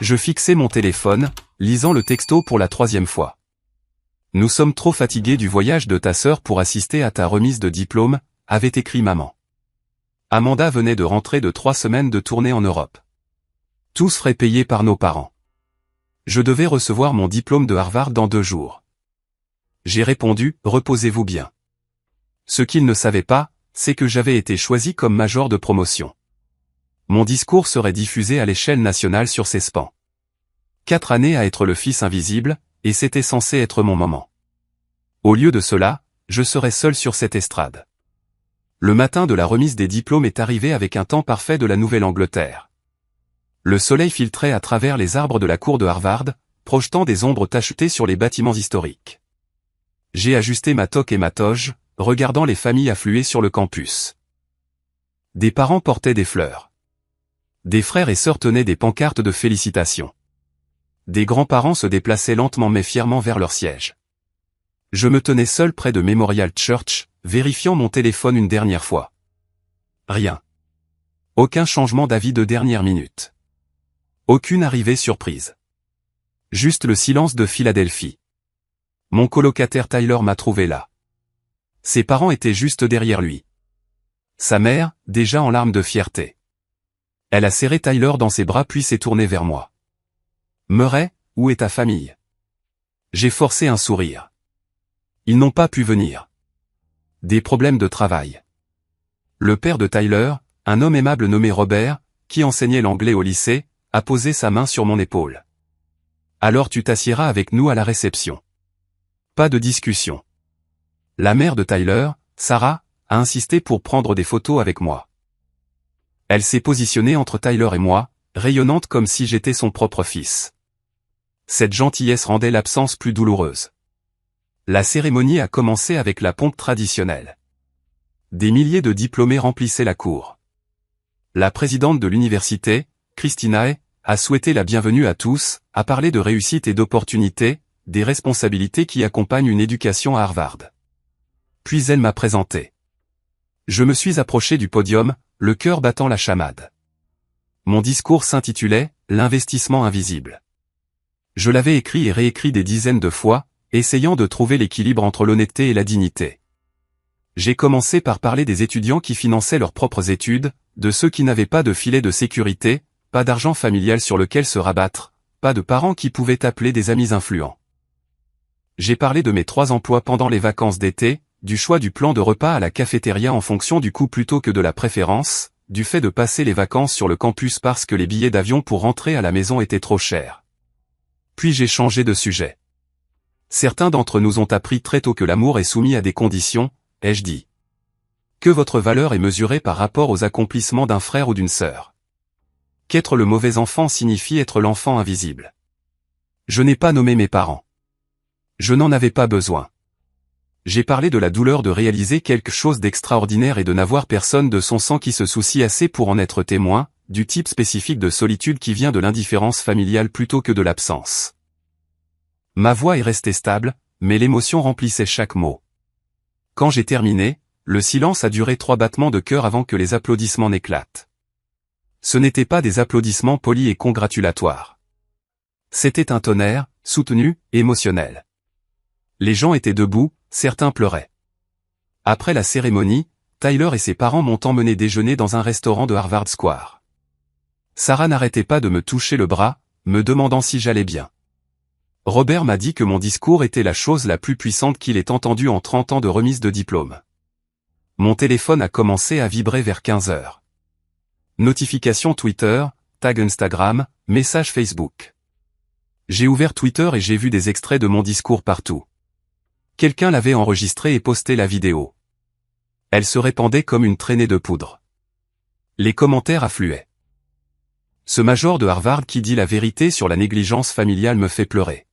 Je fixais mon téléphone, lisant le texto pour la 3e fois. Nous sommes trop fatigués du voyage de ta sœur pour assister à ta remise de diplôme, avait écrit maman. Amanda venait de rentrer de 3 semaines de tournée en Europe. Tous frais payés par nos parents. Je devais recevoir mon diplôme de Harvard dans 2 jours. J'ai répondu, reposez-vous bien. Ce qu'il ne savait pas, c'est que j'avais été choisi comme major de promotion. Mon discours serait diffusé à l'échelle nationale sur C-SPAN. 4 années à être le fils invisible, et c'était censé être mon moment. Au lieu de cela, je serais seul sur cette estrade. Le matin de la remise des diplômes est arrivé avec un temps parfait de la Nouvelle-Angleterre. Le soleil filtrait à travers les arbres de la cour de Harvard, projetant des ombres tachetées sur les bâtiments historiques. J'ai ajusté ma toque et ma toge, regardant les familles affluer sur le campus. Des parents portaient des fleurs. Des frères et sœurs tenaient des pancartes de félicitations. Des grands-parents se déplaçaient lentement mais fièrement vers leur siège. Je me tenais seul près de Memorial Church, vérifiant mon téléphone une dernière fois. Rien. Aucun changement d'avis de dernière minute. Aucune arrivée surprise. Juste le silence de Philadelphie. Mon colocataire Tyler m'a trouvé là. Ses parents étaient juste derrière lui. Sa mère, déjà en larmes de fierté. Elle a serré Tyler dans ses bras puis s'est tournée vers moi. Murray, où est ta famille? J'ai forcé un sourire. Ils n'ont pas pu venir. Des problèmes de travail. Le père de Tyler, un homme aimable nommé Robert, qui enseignait l'anglais au lycée, a posé sa main sur mon épaule. Alors tu t'assieras avec nous à la réception. Pas de discussion. La mère de Tyler, Sarah, a insisté pour prendre des photos avec moi. Elle s'est positionnée entre Tyler et moi, rayonnante comme si j'étais son propre fils. Cette gentillesse rendait l'absence plus douloureuse. La cérémonie a commencé avec la pompe traditionnelle. Des milliers de diplômés remplissaient la cour. La présidente de l'université, Christina, a souhaité la bienvenue à tous, a parlé de réussite et d'opportunités, des responsabilités qui accompagnent une éducation à Harvard. Puis elle m'a présenté. Je me suis approché du podium, le cœur battant la chamade. Mon discours s'intitulait « L'investissement invisible ». Je l'avais écrit et réécrit des dizaines de fois, essayant de trouver l'équilibre entre l'honnêteté et la dignité. J'ai commencé par parler des étudiants qui finançaient leurs propres études, de ceux qui n'avaient pas de filet de sécurité, pas d'argent familial sur lequel se rabattre, pas de parents qui pouvaient appeler des amis influents. J'ai parlé de mes 3 emplois pendant les vacances d'été, du choix du plan de repas à la cafétéria en fonction du coût plutôt que de la préférence, du fait de passer les vacances sur le campus parce que les billets d'avion pour rentrer à la maison étaient trop chers. Puis j'ai changé de sujet. Certains d'entre nous ont appris très tôt que l'amour est soumis à des conditions, ai-je dit. Que votre valeur est mesurée par rapport aux accomplissements d'un frère ou d'une sœur. Qu'être le mauvais enfant signifie être l'enfant invisible. Je n'ai pas nommé mes parents. Je n'en avais pas besoin. J'ai parlé de la douleur de réaliser quelque chose d'extraordinaire et de n'avoir personne de son sang qui se soucie assez pour en être témoin, du type spécifique de solitude qui vient de l'indifférence familiale plutôt que de l'absence. Ma voix est restée stable, mais l'émotion remplissait chaque mot. Quand j'ai terminé, le silence a duré 3 battements de cœur avant que les applaudissements n'éclatent. Ce n'étaient pas des applaudissements polis et congratulatoires. C'était un tonnerre, soutenu, émotionnel. Les gens étaient debout, certains pleuraient. Après la cérémonie, Tyler et ses parents m'ont emmené déjeuner dans un restaurant de Harvard Square. Sarah n'arrêtait pas de me toucher le bras, me demandant si j'allais bien. Robert m'a dit que mon discours était la chose la plus puissante qu'il ait entendue en 30 ans de remise de diplôme. Mon téléphone a commencé à vibrer vers 15 heures. Notification Twitter, tag Instagram, message Facebook. J'ai ouvert Twitter et j'ai vu des extraits de mon discours partout. Quelqu'un l'avait enregistré et posté la vidéo. Elle se répandait comme une traînée de poudre. Les commentaires affluaient. Ce major de Harvard qui dit la vérité sur la négligence familiale me fait pleurer.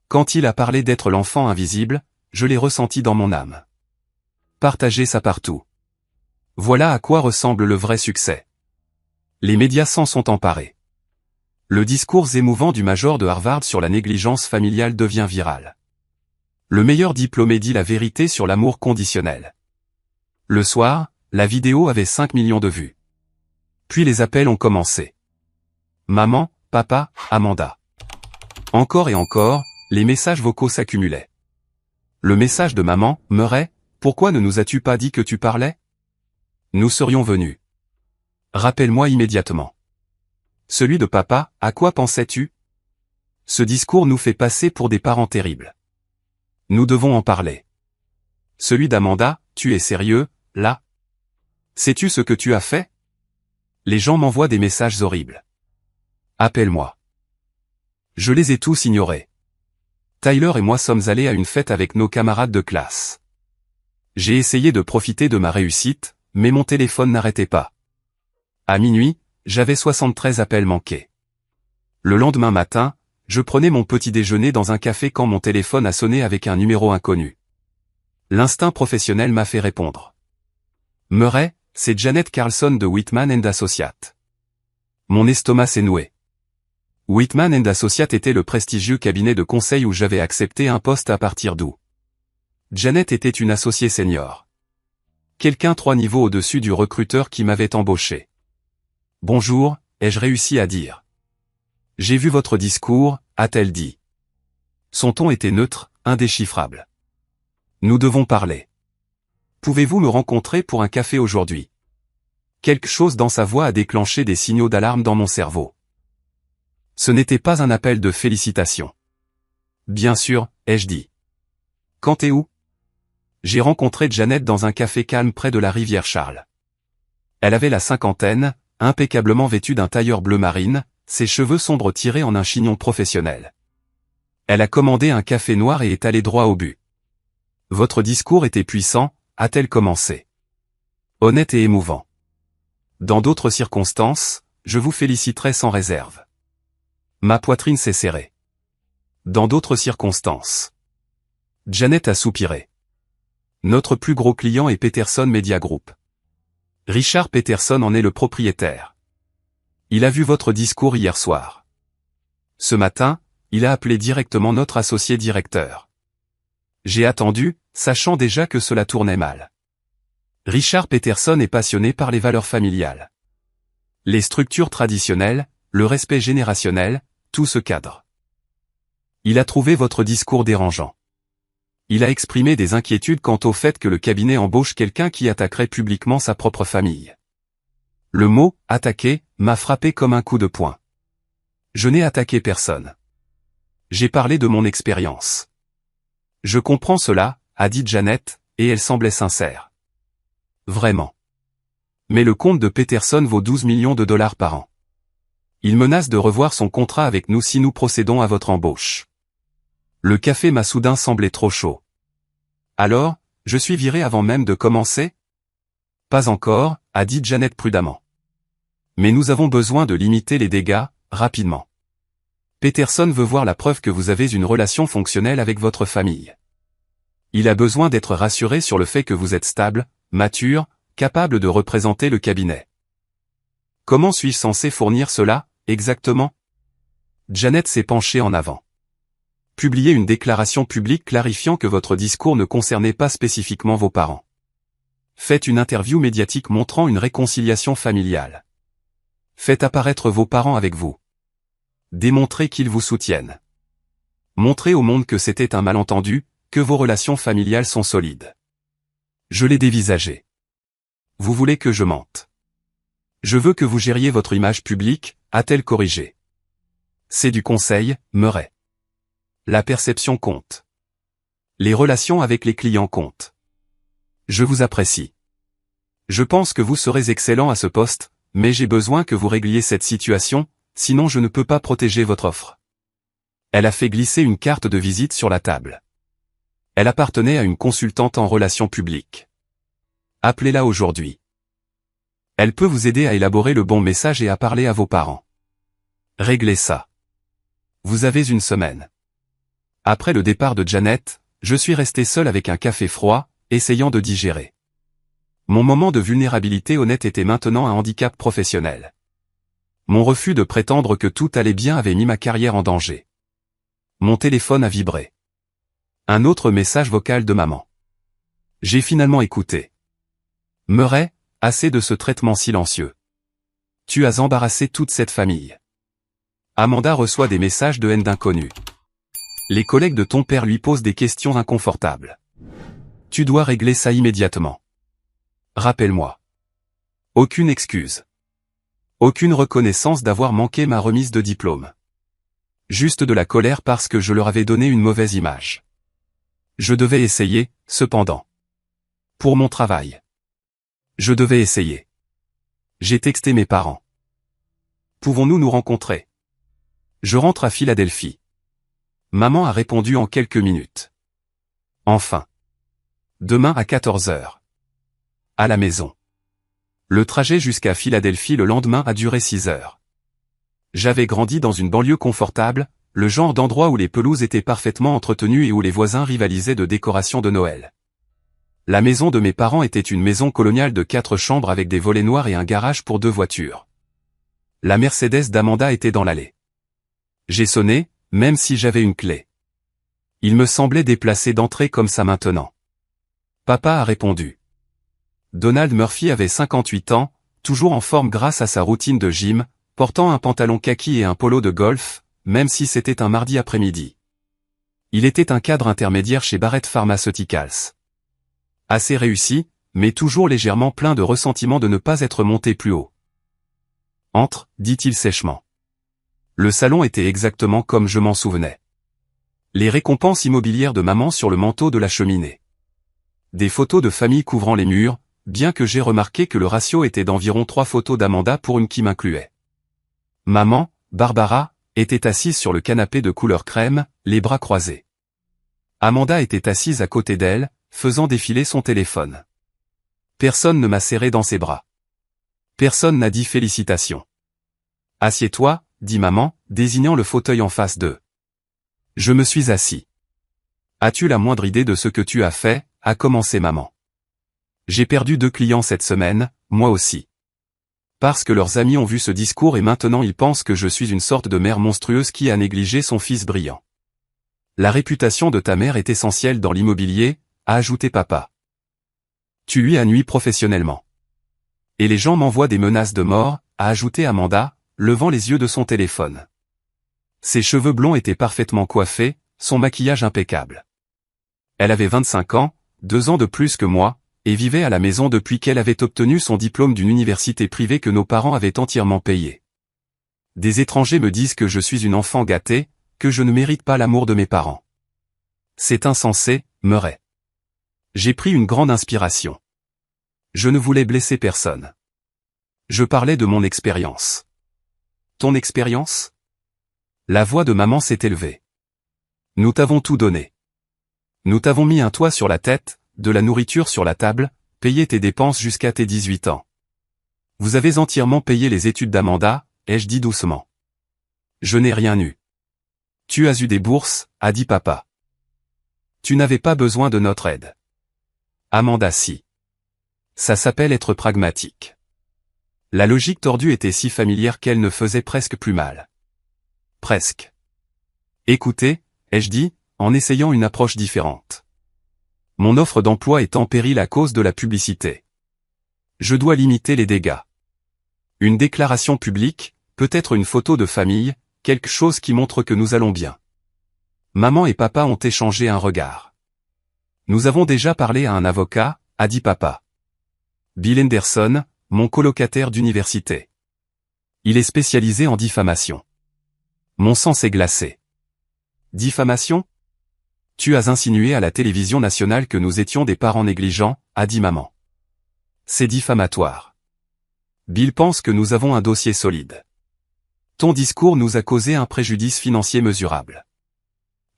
Quand il a parlé d'être l'enfant invisible, je l'ai ressenti dans mon âme. Partagez ça partout. Voilà à quoi ressemble le vrai succès. Les médias s'en sont emparés. Le discours émouvant du major de Harvard sur la négligence familiale devient viral. Le meilleur diplômé dit la vérité sur l'amour conditionnel. Le soir, la vidéo avait 5 millions de vues. Puis les appels ont commencé. Maman, papa, Amanda. Encore et encore, les messages vocaux s'accumulaient. Le message de maman, Murray, pourquoi ne nous as-tu pas dit que tu parlais? Nous serions venus. Rappelle-moi immédiatement. Celui de papa, à quoi pensais-tu? Ce discours nous fait passer pour des parents terribles. Nous devons en parler. Celui d'Amanda, tu es sérieux, là? Sais-tu ce que tu as fait? Les gens m'envoient des messages horribles. Appelle-moi. Je les ai tous ignorés. Tyler et moi sommes allés à une fête avec nos camarades de classe. J'ai essayé de profiter de ma réussite, mais mon téléphone n'arrêtait pas. À minuit, j'avais 73 appels manqués. Le lendemain matin, je prenais mon petit déjeuner dans un café quand mon téléphone a sonné avec un numéro inconnu. L'instinct professionnel m'a fait répondre. Murray, c'est Janet Carlson de Whitman & Associates. Mon estomac s'est noué. Whitman & Associates était le prestigieux cabinet de conseil où j'avais accepté un poste à partir d'où. Janet était une associée senior. Quelqu'un 3 niveaux au-dessus du recruteur qui m'avait embauché. Bonjour, ai-je réussi à dire. J'ai vu votre discours, a-t-elle dit. Son ton était neutre, indéchiffrable. Nous devons parler. Pouvez-vous me rencontrer pour un café aujourd'hui? Quelque chose dans sa voix a déclenché des signaux d'alarme dans mon cerveau. Ce n'était pas un appel de félicitations. Bien sûr, ai-je dit. Quand et où? J'ai rencontré Janet dans un café calme près de la rivière Charles. Elle avait la cinquantaine, impeccablement vêtue d'un tailleur bleu marine, ses cheveux sombres tirés en un chignon professionnel. Elle a commandé un café noir et est allée droit au but. Votre discours était puissant, a-t-elle commencé. Honnête et émouvant. Dans d'autres circonstances, je vous féliciterais sans réserve. Ma poitrine s'est serrée. Dans d'autres circonstances. Janet a soupiré. Notre plus gros client est Peterson Media Group. Richard Peterson en est le propriétaire. Il a vu votre discours hier soir. Ce matin, il a appelé directement notre associé directeur. J'ai attendu, sachant déjà que cela tournait mal. Richard Peterson est passionné par les valeurs familiales. Les structures traditionnelles, le respect générationnel, tout ce cadre. Il a trouvé votre discours dérangeant. Il a exprimé des inquiétudes quant au fait que le cabinet embauche quelqu'un qui attaquerait publiquement sa propre famille. Le mot « attaquer » m'a frappé comme un coup de poing. Je n'ai attaqué personne. J'ai parlé de mon expérience. Je comprends cela, a dit Janet, et elle semblait sincère. Vraiment. Mais le compte de Peterson vaut 12 millions de dollars par an. Il menace de revoir son contrat avec nous si nous procédons à votre embauche. Le café m'a soudain semblé trop chaud. Alors, je suis viré avant même de commencer? Pas encore, a dit Janet prudemment. Mais nous avons besoin de limiter les dégâts, rapidement. Peterson veut voir la preuve que vous avez une relation fonctionnelle avec votre famille. Il a besoin d'être rassuré sur le fait que vous êtes stable, mature, capable de représenter le cabinet. Comment suis-je censé fournir cela, exactement? Janet s'est penchée en avant. Publiez une déclaration publique clarifiant que votre discours ne concernait pas spécifiquement vos parents. Faites une interview médiatique montrant une réconciliation familiale. Faites apparaître vos parents avec vous. Démontrez qu'ils vous soutiennent. Montrez au monde que c'était un malentendu, que vos relations familiales sont solides. Je l'ai dévisagé. Vous voulez que je mente? Je veux que vous gériez votre image publique, a-t-elle corrigé. C'est du conseil, Murray. La perception compte. Les relations avec les clients comptent. Je vous apprécie. Je pense que vous serez excellent à ce poste, mais j'ai besoin que vous régliez cette situation, sinon je ne peux pas protéger votre offre. Elle a fait glisser une carte de visite sur la table. Elle appartenait à une consultante en relations publiques. Appelez-la aujourd'hui. Elle peut vous aider à élaborer le bon message et à parler à vos parents. Réglez ça. Vous avez une semaine. Après le départ de Janet, je suis resté seul avec un café froid, essayant de digérer. Mon moment de vulnérabilité honnête était maintenant un handicap professionnel. Mon refus de prétendre que tout allait bien avait mis ma carrière en danger. Mon téléphone a vibré. Un autre message vocal de maman. J'ai finalement écouté. Murray, assez de ce traitement silencieux. Tu as embarrassé toute cette famille. Amanda reçoit des messages de haine d'inconnus. Les collègues de ton père lui posent des questions inconfortables. Tu dois régler ça immédiatement. Rappelle-moi. Aucune excuse. Aucune reconnaissance d'avoir manqué ma remise de diplôme. Juste de la colère parce que je leur avais donné une mauvaise image. Je devais essayer, cependant. Pour mon travail. Je devais essayer. J'ai texté mes parents. Pouvons-nous nous rencontrer? Je rentre à Philadelphie. Maman a répondu en quelques minutes. Enfin. Demain à 14 heures. À la maison. Le trajet jusqu'à Philadelphie le lendemain a duré 6 heures. J'avais grandi dans une banlieue confortable, le genre d'endroit où les pelouses étaient parfaitement entretenues et où les voisins rivalisaient de décorations de Noël. La maison de mes parents était une maison coloniale de 4 chambres avec des volets noirs et un garage pour 2 voitures. La Mercedes d'Amanda était dans l'allée. J'ai sonné, même si j'avais une clé. Il me semblait déplacé d'entrer comme ça maintenant. Papa a répondu. Donald Murphy avait 58 ans, toujours en forme grâce à sa routine de gym, portant un pantalon kaki et un polo de golf, même si c'était un mardi après-midi. Il était un cadre intermédiaire chez Barrett Pharmaceuticals. Assez réussi, mais toujours légèrement plein de ressentiment de ne pas être monté plus haut. Entre, dit-il sèchement. Le salon était exactement comme je m'en souvenais. Les récompenses immobilières de maman sur le manteau de la cheminée. Des photos de famille couvrant les murs, bien que j'ai remarqué que le ratio était d'environ 3 photos d'Amanda pour une qui m'incluait. Maman, Barbara, était assise sur le canapé de couleur crème, les bras croisés. Amanda était assise à côté d'elle, faisant défiler son téléphone. Personne ne m'a serré dans ses bras. Personne n'a dit félicitations. Assieds-toi, dit maman, désignant le fauteuil en face d'eux. Je me suis assis. As-tu la moindre idée de ce que tu as fait, a commencé maman. J'ai perdu 2 clients cette semaine, moi aussi. Parce que leurs amis ont vu ce discours et maintenant ils pensent que je suis une sorte de mère monstrueuse qui a négligé son fils brillant. La réputation de ta mère est essentielle dans l'immobilier, a ajouté papa. Tu lui as nui professionnellement. Et les gens m'envoient des menaces de mort, a ajouté Amanda, levant les yeux de son téléphone. Ses cheveux blonds étaient parfaitement coiffés, son maquillage impeccable. Elle avait 25 ans, 2 ans de plus que moi, et vivait à la maison depuis qu'elle avait obtenu son diplôme d'une université privée que nos parents avaient entièrement payée. Des étrangers me disent que je suis une enfant gâtée, que je ne mérite pas l'amour de mes parents. C'est insensé, Murray. J'ai pris une grande inspiration. Je ne voulais blesser personne. Je parlais de mon expérience. Ton expérience? La voix de maman s'est élevée. Nous t'avons tout donné. Nous t'avons mis un toit sur la tête, de la nourriture sur la table, payé tes dépenses jusqu'à tes 18 ans. Vous avez entièrement payé les études d'Amanda, ai-je dit doucement. Je n'ai rien eu. Tu as eu des bourses, a dit papa. Tu n'avais pas besoin de notre aide. Amanda si. Ça s'appelle être pragmatique. La logique tordue était si familière qu'elle ne faisait presque plus mal. Presque. Écoutez, ai-je dit, en essayant une approche différente. Mon offre d'emploi est en péril à cause de la publicité. Je dois limiter les dégâts. Une déclaration publique, peut-être une photo de famille, quelque chose qui montre que nous allons bien. Maman et papa ont échangé un regard. Nous avons déjà parlé à un avocat, a dit papa. Bill Henderson, mon colocataire d'université. Il est spécialisé en diffamation. Mon sang s'est glacé. Diffamation? Tu as insinué à la télévision nationale que nous étions des parents négligents, a dit maman. C'est diffamatoire. Bill pense que nous avons un dossier solide. Ton discours nous a causé un préjudice financier mesurable.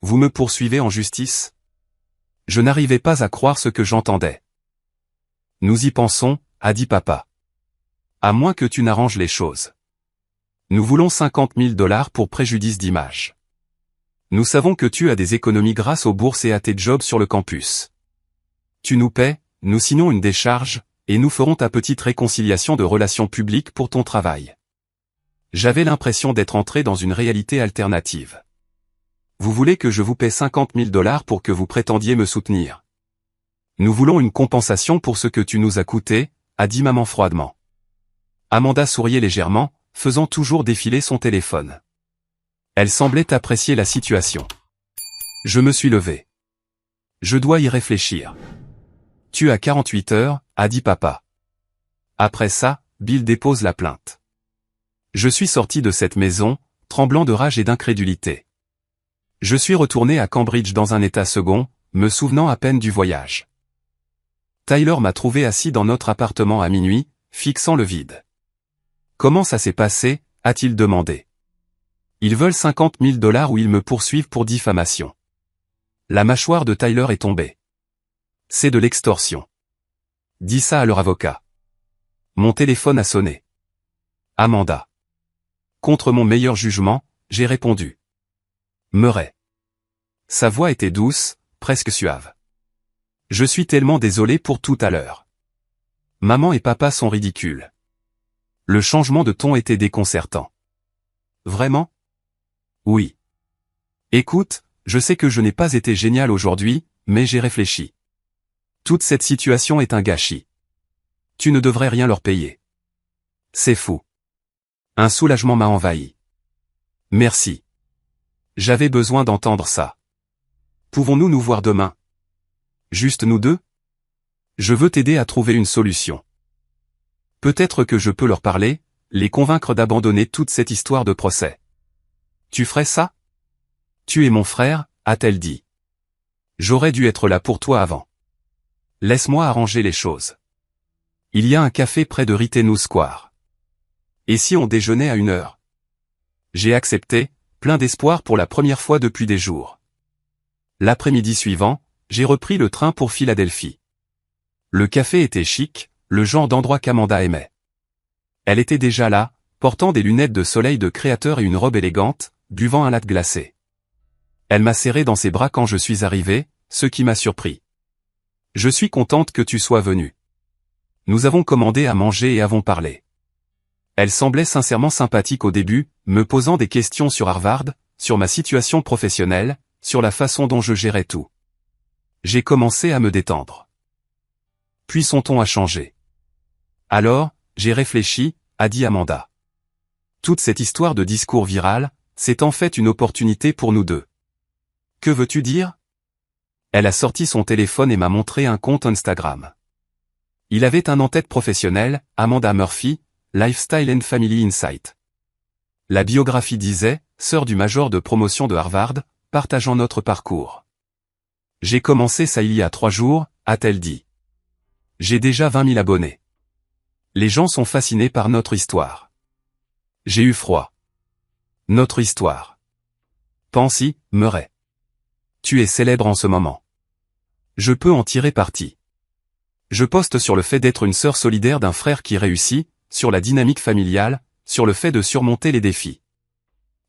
Vous me poursuivez en justice? Je n'arrivais pas à croire ce que j'entendais. Nous y pensons, a dit papa. À moins que tu n'arranges les choses. Nous voulons 50 000 $ pour préjudice d'image. Nous savons que tu as des économies grâce aux bourses et à tes jobs sur le campus. Tu nous paies, nous signons une décharge, et nous ferons ta petite réconciliation de relations publiques pour ton travail. J'avais l'impression d'être entré dans une réalité alternative. Vous voulez que je vous paie 50 000 $ pour que vous prétendiez me soutenir. Nous voulons une compensation pour ce que tu nous as coûté, a dit maman froidement. Amanda souriait légèrement, faisant toujours défiler son téléphone. Elle semblait apprécier la situation. Je me suis levé. Je dois y réfléchir. Tu as 48 heures, a dit papa. Après ça, Bill dépose la plainte. Je suis sorti de cette maison, tremblant de rage et d'incrédulité. Je suis retourné à Cambridge dans un état second, me souvenant à peine du voyage. Tyler m'a trouvé assis dans notre appartement à minuit, fixant le vide. Comment ça s'est passé, a-t-il demandé. Ils veulent 50 000 $ ou ils me poursuivent pour diffamation. La mâchoire de Tyler est tombée. C'est de l'extorsion. Dis ça à leur avocat. Mon téléphone a sonné. Amanda. Contre mon meilleur jugement, j'ai répondu. Murray. Sa voix était douce, presque suave. Je suis tellement désolé pour tout à l'heure. Maman et papa sont ridicules. Le changement de ton était déconcertant. Vraiment? Oui. Écoute, je sais que je n'ai pas été génial aujourd'hui, mais j'ai réfléchi. Toute cette situation est un gâchis. Tu ne devrais rien leur payer. C'est fou. Un soulagement m'a envahi. Merci. J'avais besoin d'entendre ça. Pouvons-nous nous voir demain? Juste nous deux? Je veux t'aider à trouver une solution. Peut-être que je peux leur parler, les convaincre d'abandonner toute cette histoire de procès. Tu ferais ça? Tu es mon frère, a-t-elle dit. J'aurais dû être là pour toi avant. Laisse-moi arranger les choses. Il y a un café près de Rittenhouse Square. Et si on déjeunait à 1h? J'ai accepté, plein d'espoir pour la première fois depuis des jours. L'après-midi suivant, j'ai repris le train pour Philadelphie. Le café était chic, le genre d'endroit qu'Amanda aimait. Elle était déjà là, portant des lunettes de soleil de créateur et une robe élégante, buvant un latte glacé. Elle m'a serré dans ses bras quand je suis arrivé, ce qui m'a surpris. Je suis contente que tu sois venu. Nous avons commandé à manger et avons parlé. Elle semblait sincèrement sympathique au début, me posant des questions sur Harvard, sur ma situation professionnelle, sur la façon dont je gérais tout. J'ai commencé à me détendre. Puis son ton a changé. Alors, j'ai réfléchi, a dit Amanda. Toute cette histoire de discours viral, c'est en fait une opportunité pour nous deux. Que veux-tu dire? Elle a sorti son téléphone et m'a montré un compte Instagram. Il avait un en-tête professionnel, Amanda Murphy, Lifestyle and Family Insight. La biographie disait, sœur du major de promotion de Harvard, partageant notre parcours. J'ai commencé ça il y a 3 jours, a-t-elle dit. J'ai déjà 20 000 abonnés. Les gens sont fascinés par notre histoire. J'ai eu froid. Notre histoire. Pense-y, Murray. Tu es célèbre en ce moment. Je peux en tirer parti. Je poste sur le fait d'être une sœur solidaire d'un frère qui réussit, sur la dynamique familiale, sur le fait de surmonter les défis.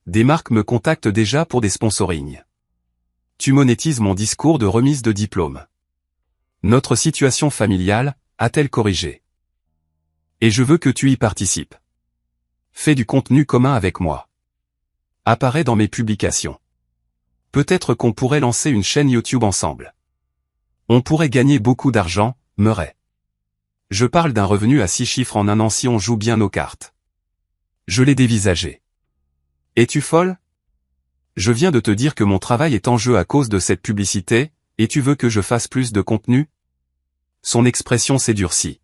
Des marques me contactent déjà pour des sponsorings. Tu monétises mon discours de remise de diplôme. Notre situation familiale, a-t-elle corrigé? Et je veux que tu y participes. Fais du contenu commun avec moi. Apparaît dans mes publications. Peut-être qu'on pourrait lancer une chaîne YouTube ensemble. On pourrait gagner beaucoup d'argent, Murray. Je parle d'un revenu à 6 chiffres en un an si on joue bien nos cartes. Je l'ai dévisagé. Es-tu folle? Je viens de te dire que mon travail est en jeu à cause de cette publicité, et tu veux que je fasse plus de contenu? Son expression s'est durcie.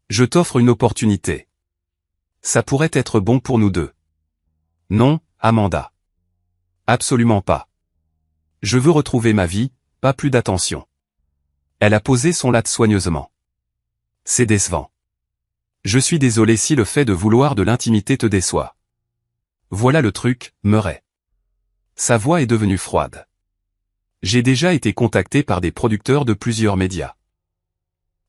Je t'offre une opportunité. Ça pourrait être bon pour nous deux. Non, Amanda. Absolument pas. Je veux retrouver ma vie, pas plus d'attention. Elle a posé son latte soigneusement. C'est décevant. Je suis désolé si le fait de vouloir de l'intimité te déçoit. Voilà le truc, Murray. Sa voix est devenue froide. J'ai déjà été contacté par des producteurs de plusieurs médias.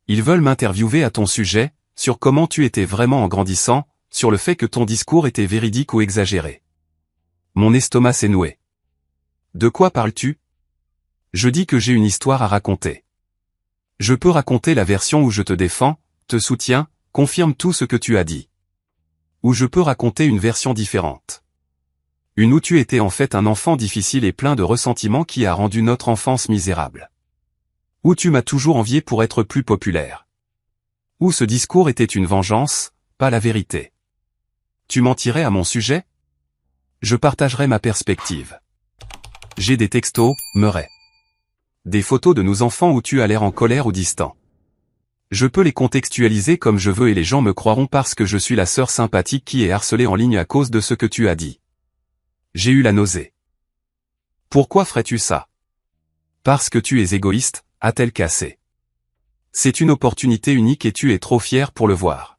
Ils veulent m'interviewer à ton sujet, sur comment tu étais vraiment en grandissant, sur le fait que ton discours était véridique ou exagéré. Mon estomac s'est noué. De quoi parles-tu? Je dis que j'ai une histoire à raconter. Je peux raconter la version où je te défends, te soutiens, confirme tout ce que tu as dit. Ou je peux raconter une version différente. Une où tu étais en fait un enfant difficile et plein de ressentiments qui a rendu notre enfance misérable. Où tu m'as toujours envié pour être plus populaire. Où ce discours était une vengeance, pas la vérité. Tu mentirais à mon sujet? Je partagerai ma perspective. J'ai des textos, Murray. Des photos de nos enfants où tu as l'air en colère ou distant. Je peux les contextualiser comme je veux et les gens me croiront parce que je suis la sœur sympathique qui est harcelée en ligne à cause de ce que tu as dit. J'ai eu la nausée. Pourquoi ferais-tu ça? Parce que tu es égoïste, a-t-elle cassé. C'est une opportunité unique et tu es trop fier pour le voir.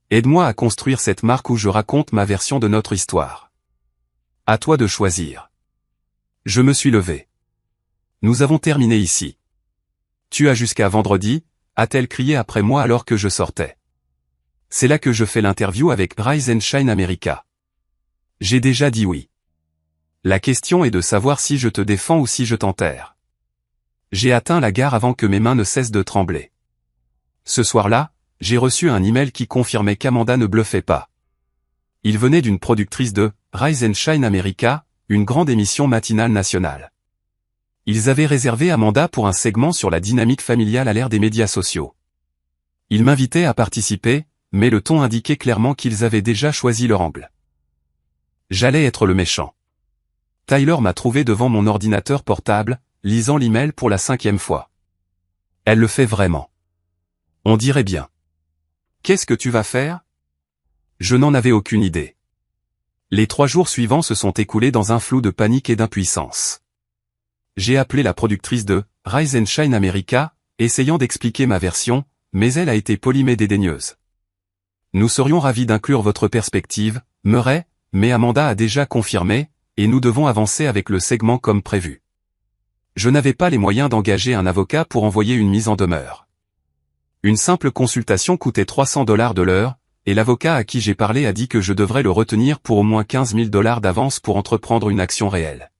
Aide-moi à construire cette marque où je raconte ma version de notre histoire. À toi de choisir. Je me suis levé. Nous avons terminé ici. Tu as jusqu'à vendredi, a-t-elle crié après moi alors que je sortais. C'est là que je fais l'interview avec Rise and Shine America. J'ai déjà dit oui. La question est de savoir si je te défends ou si je t'enterre. J'ai atteint la gare avant que mes mains ne cessent de trembler. Ce soir-là, j'ai reçu un email qui confirmait qu'Amanda ne bluffait pas. Il venait d'une productrice de Rise and Shine America, une grande émission matinale nationale. Ils avaient réservé Amanda pour un segment sur la dynamique familiale à l'ère des médias sociaux. Ils m'invitaient à participer, mais le ton indiquait clairement qu'ils avaient déjà choisi leur angle. J'allais être le méchant. Tyler m'a trouvé devant mon ordinateur portable, lisant l'email pour la 5e fois. Elle le fait vraiment. On dirait bien. Qu'est-ce que tu vas faire? Je n'en avais aucune idée. Les 3 jours suivants se sont écoulés dans un flou de panique et d'impuissance. J'ai appelé la productrice de Rise and Shine America, essayant d'expliquer ma version, mais elle a été polie mais dédaigneuse. Nous serions ravis d'inclure votre perspective, Murray, mais Amanda a déjà confirmé, et nous devons avancer avec le segment comme prévu. Je n'avais pas les moyens d'engager un avocat pour envoyer une mise en demeure. Une simple consultation coûtait $300 de l'heure, et l'avocat à qui j'ai parlé a dit que je devrais le retenir pour au moins $15 000 d'avance pour entreprendre une action réelle.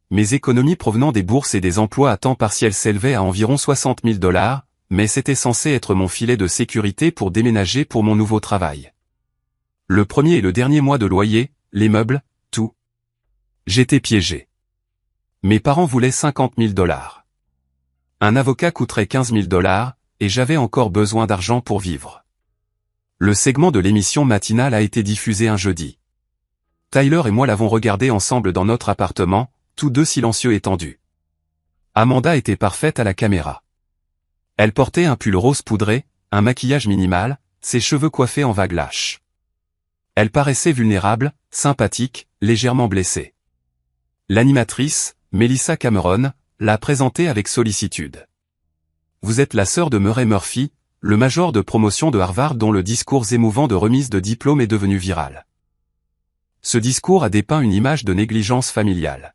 Mes économies provenant des bourses et des emplois à temps partiel s'élevaient à environ $60 000, mais c'était censé être mon filet de sécurité pour déménager pour mon nouveau travail. Le premier et le dernier mois de loyer, les meubles, tout. J'étais piégé. Mes parents voulaient $50 000. Un avocat coûterait $15 000, et j'avais encore besoin d'argent pour vivre. Le segment de l'émission matinale a été diffusé un jeudi. Tyler et moi l'avons regardé ensemble dans notre appartement, tous deux silencieux et tendus. Amanda était parfaite à la caméra. Elle portait un pull rose poudré, un maquillage minimal, ses cheveux coiffés en vagues lâches. Elle paraissait vulnérable, sympathique, légèrement blessée. L'animatrice, Melissa Cameron, l'a présentée avec sollicitude. Vous êtes la sœur de Murray Murphy, le major de promotion de Harvard dont le discours émouvant de remise de diplôme est devenu viral. Ce discours a dépeint une image de négligence familiale.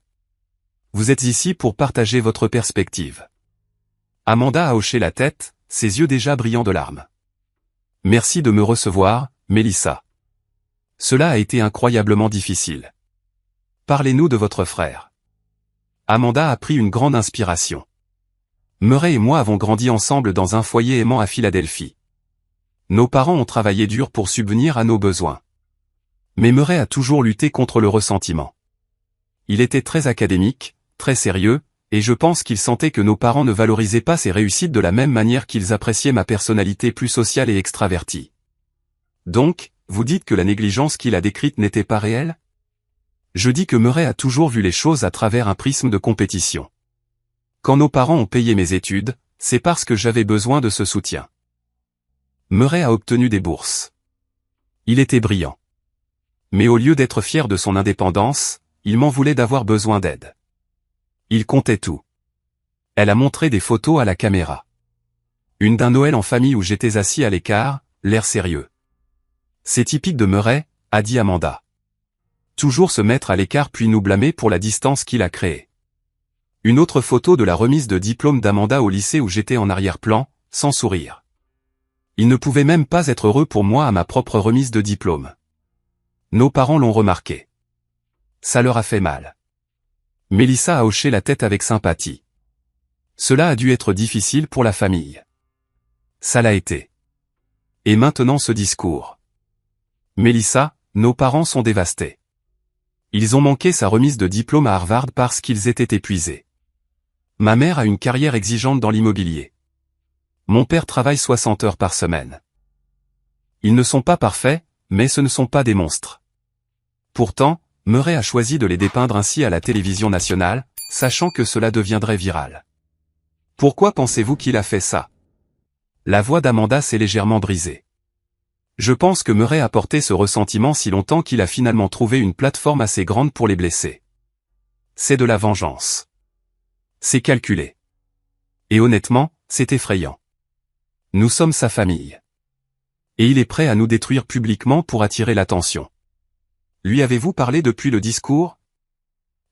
Vous êtes ici pour partager votre perspective. Amanda a hoché la tête, ses yeux déjà brillants de larmes. Merci de me recevoir, Melissa. Cela a été incroyablement difficile. Parlez-nous de votre frère. Amanda a pris une grande inspiration. Murray et moi avons grandi ensemble dans un foyer aimant à Philadelphie. Nos parents ont travaillé dur pour subvenir à nos besoins. Mais Murray a toujours lutté contre le ressentiment. Il était très académique, très sérieux, et je pense qu'il sentait que nos parents ne valorisaient pas ses réussites de la même manière qu'ils appréciaient ma personnalité plus sociale et extravertie. Donc, vous dites que la négligence qu'il a décrite n'était pas réelle? Je dis que Murray a toujours vu les choses à travers un prisme de compétition. Quand nos parents ont payé mes études, c'est parce que j'avais besoin de ce soutien. Murray a obtenu des bourses. Il était brillant. Mais au lieu d'être fier de son indépendance, il m'en voulait d'avoir besoin d'aide. Il comptait tout. Elle a montré des photos à la caméra. Une d'un Noël en famille où j'étais assis à l'écart, l'air sérieux. C'est typique de Murray, a dit Amanda. Toujours se mettre à l'écart puis nous blâmer pour la distance qu'il a créée. Une autre photo de la remise de diplôme d'Amanda au lycée où j'étais en arrière-plan, sans sourire. Il ne pouvait même pas être heureux pour moi à ma propre remise de diplôme. Nos parents l'ont remarqué. Ça leur a fait mal. Melissa a hoché la tête avec sympathie. Cela a dû être difficile pour la famille. Ça l'a été. Et maintenant ce discours. Melissa, nos parents sont dévastés. Ils ont manqué sa remise de diplôme à Harvard parce qu'ils étaient épuisés. Ma mère a une carrière exigeante dans l'immobilier. Mon père travaille 60 heures par semaine. Ils ne sont pas parfaits, mais ce ne sont pas des monstres. Pourtant, Murray a choisi de les dépeindre ainsi à la télévision nationale, sachant que cela deviendrait viral. Pourquoi pensez-vous qu'il a fait ça? La voix d'Amanda s'est légèrement brisée. Je pense que Murray a porté ce ressentiment si longtemps qu'il a finalement trouvé une plateforme assez grande pour les blesser. C'est de la vengeance. C'est calculé. Et honnêtement, c'est effrayant. Nous sommes sa famille. Et il est prêt à nous détruire publiquement pour attirer l'attention. Lui avez-vous parlé depuis le discours?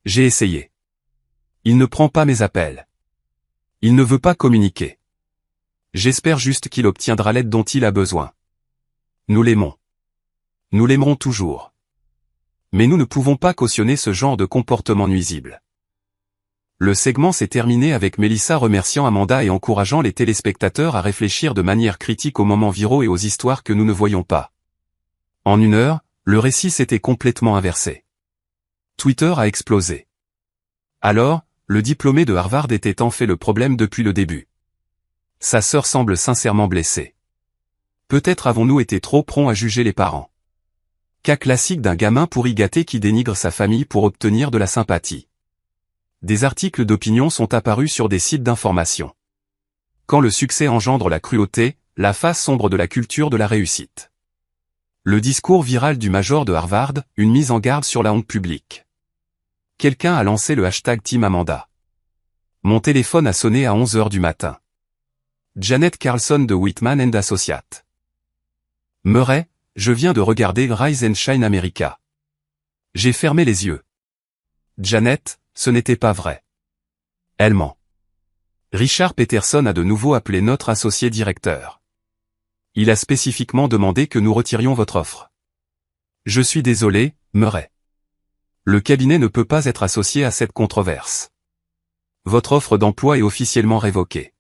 J'ai essayé. Il ne prend pas mes appels. Il ne veut pas communiquer. J'espère juste qu'il obtiendra l'aide dont il a besoin. Nous l'aimons. Nous l'aimerons toujours. Mais nous ne pouvons pas cautionner ce genre de comportement nuisible. Le segment s'est terminé avec Melissa remerciant Amanda et encourageant les téléspectateurs à réfléchir de manière critique aux moments viraux et aux histoires que nous ne voyons pas. En 1 heure, le récit s'était complètement inversé. Twitter a explosé. Alors, le diplômé de Harvard était en fait le problème depuis le début. Sa sœur semble sincèrement blessée. Peut-être avons-nous été trop prompts à juger les parents. Cas classique d'un gamin pourri gâté qui dénigre sa famille pour obtenir de la sympathie. Des articles d'opinion sont apparus sur des sites d'information. Quand le succès engendre la cruauté, la face sombre de la culture de la réussite. Le discours viral du major de Harvard, une mise en garde sur la honte publique. Quelqu'un a lancé le hashtag Team Amanda. Mon téléphone a sonné à 11 h du matin. Janet Carlson de Whitman & Associates. Murray, je viens de regarder Rise and Shine America. J'ai fermé les yeux. Janet, ce n'était pas vrai. Elle ment. Richard Peterson a de nouveau appelé notre associé directeur. Il a spécifiquement demandé que nous retirions votre offre. Je suis désolé, Murray. Le cabinet ne peut pas être associé à cette controverse. Votre offre d'emploi est officiellement révoquée.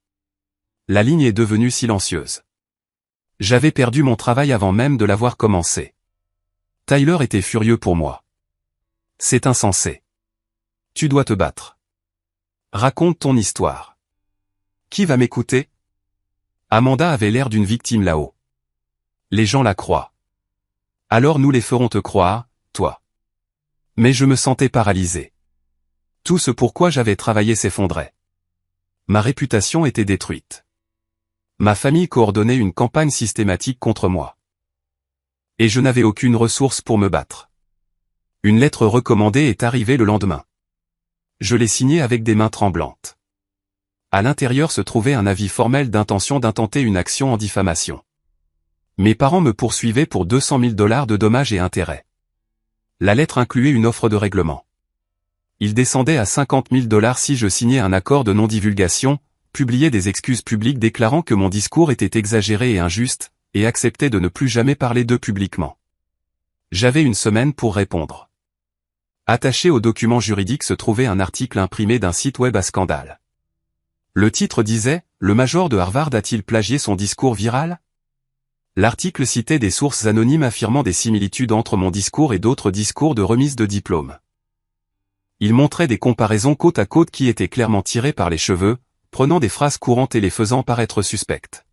La ligne est devenue silencieuse. J'avais perdu mon travail avant même de l'avoir commencé. Tyler était furieux pour moi. C'est insensé. Tu dois te battre. Raconte ton histoire. Qui va m'écouter? Amanda avait l'air d'une victime là-haut. Les gens la croient. Alors nous les ferons te croire, toi. Mais je me sentais paralysé. Tout ce pourquoi j'avais travaillé s'effondrait. Ma réputation était détruite. Ma famille coordonnait une campagne systématique contre moi. Et je n'avais aucune ressource pour me battre. Une lettre recommandée est arrivée le lendemain. Je l'ai signée avec des mains tremblantes. À l'intérieur se trouvait un avis formel d'intention d'intenter une action en diffamation. Mes parents me poursuivaient pour 200 000 $ de dommages et intérêts. La lettre incluait une offre de règlement. Il descendait à 50 000 $ si je signais un accord de non-divulgation, publiais des excuses publiques déclarant que mon discours était exagéré et injuste, et acceptais de ne plus jamais parler d'eux publiquement. J'avais 1 semaine pour répondre. Attaché au document juridique se trouvait un article imprimé d'un site web à scandale. Le titre disait « Le major de Harvard a-t-il plagié son discours viral ?» L'article citait des sources anonymes affirmant des similitudes entre mon discours et d'autres discours de remise de diplôme. Il montrait des comparaisons côte à côte qui étaient clairement tirées par les cheveux, prenant des phrases courantes et les faisant paraître suspectes.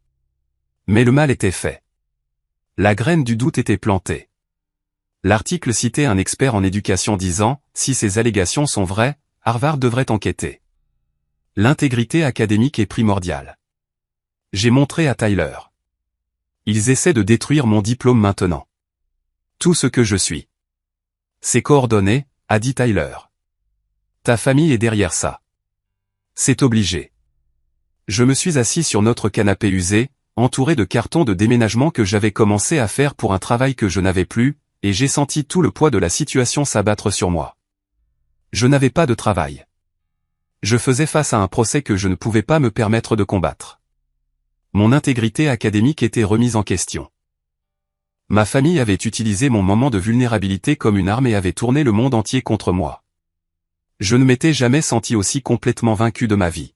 Mais le mal était fait. La graine du doute était plantée. L'article citait un expert en éducation disant « Si ces allégations sont vraies, Harvard devrait enquêter. L'intégrité académique est primordiale. » J'ai montré à Tyler. Ils essaient de détruire mon diplôme maintenant. Tout ce que je suis. C'est coordonné, a dit Tyler. Ta famille est derrière ça. C'est obligé. Je me suis assis sur notre canapé usé, entouré de cartons de déménagement que j'avais commencé à faire pour un travail que je n'avais plus, et j'ai senti tout le poids de la situation s'abattre sur moi. Je n'avais pas de travail. Je faisais face à un procès que je ne pouvais pas me permettre de combattre. Mon intégrité académique était remise en question. Ma famille avait utilisé mon moment de vulnérabilité comme une arme et avait tourné le monde entier contre moi. Je ne m'étais jamais senti aussi complètement vaincu de ma vie.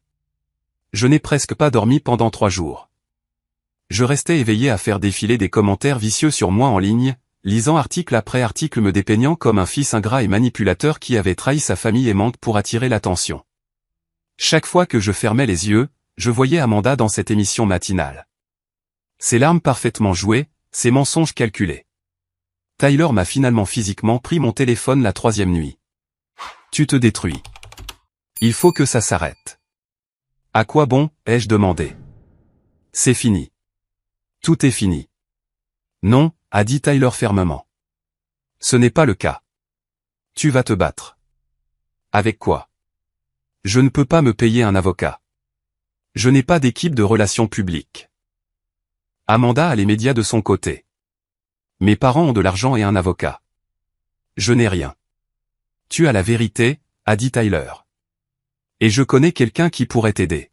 Je n'ai presque pas dormi pendant 3 jours. Je restais éveillé à faire défiler des commentaires vicieux sur moi en ligne, lisant article après article me dépeignant comme un fils ingrat et manipulateur qui avait trahi sa famille aimante pour attirer l'attention. Chaque fois que je fermais les yeux, je voyais Amanda dans cette émission matinale. Ses larmes parfaitement jouées, ses mensonges calculés. Tyler m'a finalement physiquement pris mon téléphone la 3e nuit. Tu te détruis. Il faut que ça s'arrête. À quoi bon, ai-je demandé. C'est fini. Tout est fini. Non, a dit Tyler fermement. Ce n'est pas le cas. Tu vas te battre. Avec quoi? Je ne peux pas me payer un avocat. Je n'ai pas d'équipe de relations publiques. Amanda a les médias de son côté. Mes parents ont de l'argent et un avocat. Je n'ai rien. Tu as la vérité, a dit Tyler. Et je connais quelqu'un qui pourrait t'aider.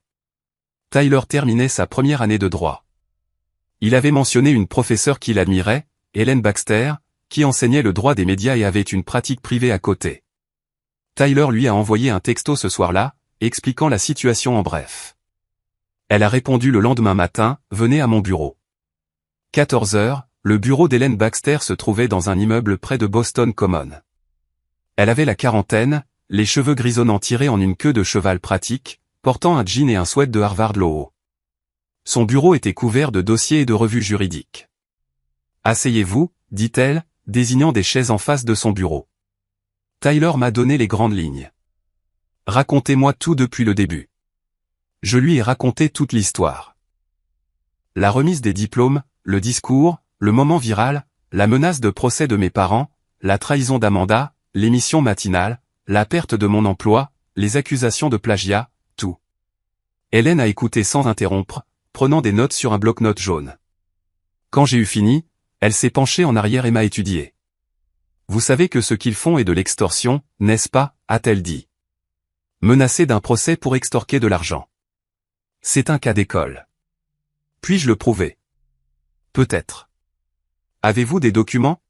Tyler terminait sa première année de droit. Il avait mentionné une professeure qu'il admirait, Helen Baxter, qui enseignait le droit des médias et avait une pratique privée à côté. Tyler lui a envoyé un texto ce soir-là, expliquant la situation en bref. Elle a répondu le lendemain matin, « Venez à mon bureau ». 14 heures, le bureau d'Helen Baxter se trouvait dans un immeuble près de Boston Common. Elle avait la quarantaine, les cheveux grisonnants tirés en une queue de cheval pratique, portant un jean et un sweat de Harvard Law. Son bureau était couvert de dossiers et de revues juridiques. « Asseyez-vous », dit-elle, désignant des chaises en face de son bureau. Tyler m'a donné les grandes lignes. Racontez-moi tout depuis le début. Je lui ai raconté toute l'histoire. La remise des diplômes, le discours, le moment viral, la menace de procès de mes parents, la trahison d'Amanda, l'émission matinale, la perte de mon emploi, les accusations de plagiat, tout. Hélène a écouté sans interrompre, prenant des notes sur un bloc-notes jaune. Quand j'ai eu fini, elle s'est penchée en arrière et m'a étudié. Vous savez que ce qu'ils font est de l'extorsion, n'est-ce pas, a-t-elle dit. Menacé d'un procès pour extorquer de l'argent. C'est un cas d'école. Puis-je le prouver? Peut-être. Avez-vous des documents?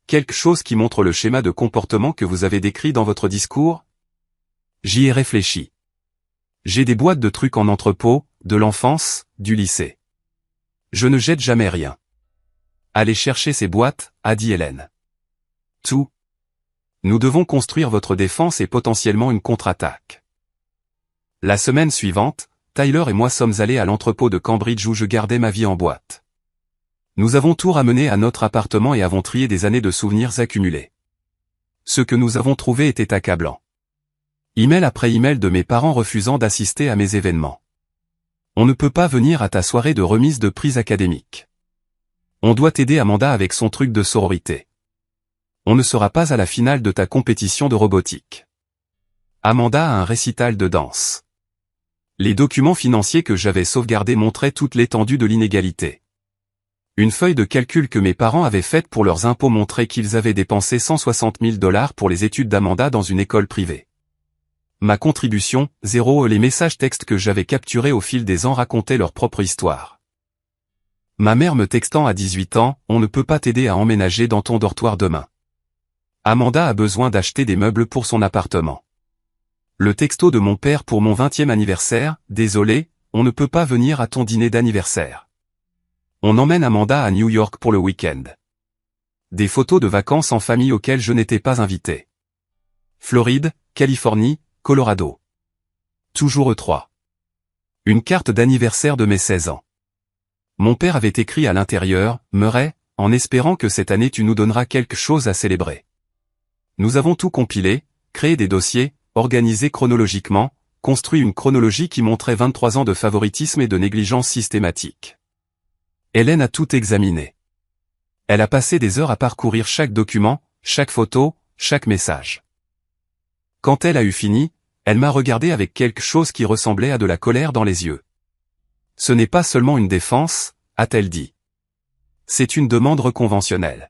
Quelque chose qui montre le schéma de comportement que vous avez décrit dans votre discours? J'y ai réfléchi. J'ai des boîtes de trucs en entrepôt, de l'enfance, du lycée. Je ne jette jamais rien. Allez chercher ces boîtes, a dit Hélène. Tout. Nous devons construire votre défense et potentiellement une contre-attaque. La semaine suivante, Tyler et moi sommes allés à l'entrepôt de Cambridge où je gardais ma vie en boîte. Nous avons tout ramené à notre appartement et avons trié des années de souvenirs accumulés. Ce que nous avons trouvé était accablant. Email après email de mes parents refusant d'assister à mes événements. On ne peut pas venir à ta soirée de remise de prix académique. On doit t'aider Amanda avec son truc de sororité. On ne sera pas à la finale de ta compétition de robotique. Amanda a un récital de danse. Les documents financiers que j'avais sauvegardés montraient toute l'étendue de l'inégalité. Une feuille de calcul que mes parents avaient faite pour leurs impôts montrait qu'ils avaient dépensé 160 000 $ pour les études d'Amanda dans une école privée. Ma contribution, 0. Les messages textes que j'avais capturés au fil des ans racontaient leur propre histoire. Ma mère me textant à 18 ans, on ne peut pas t'aider à emménager dans ton dortoir demain. Amanda a besoin d'acheter des meubles pour son appartement. Le texto de mon père pour mon 20e anniversaire, désolé, on ne peut pas venir à ton dîner d'anniversaire. On emmène Amanda à New York pour le week-end. Des photos de vacances en famille auxquelles je n'étais pas invité. Floride, Californie, Colorado. Toujours E3. Une carte d'anniversaire de mes 16 ans. Mon père avait écrit à l'intérieur, Murray, en espérant que cette année tu nous donneras quelque chose à célébrer. Nous avons tout compilé, créé des dossiers, organisé chronologiquement, construit une chronologie qui montrait 23 ans de favoritisme et de négligence systématique. Hélène a tout examiné. Elle a passé des heures à parcourir chaque document, chaque photo, chaque message. Quand elle a eu fini, elle m'a regardé avec quelque chose qui ressemblait à de la colère dans les yeux. Ce n'est pas seulement une défense, a-t-elle dit. C'est une demande reconventionnelle.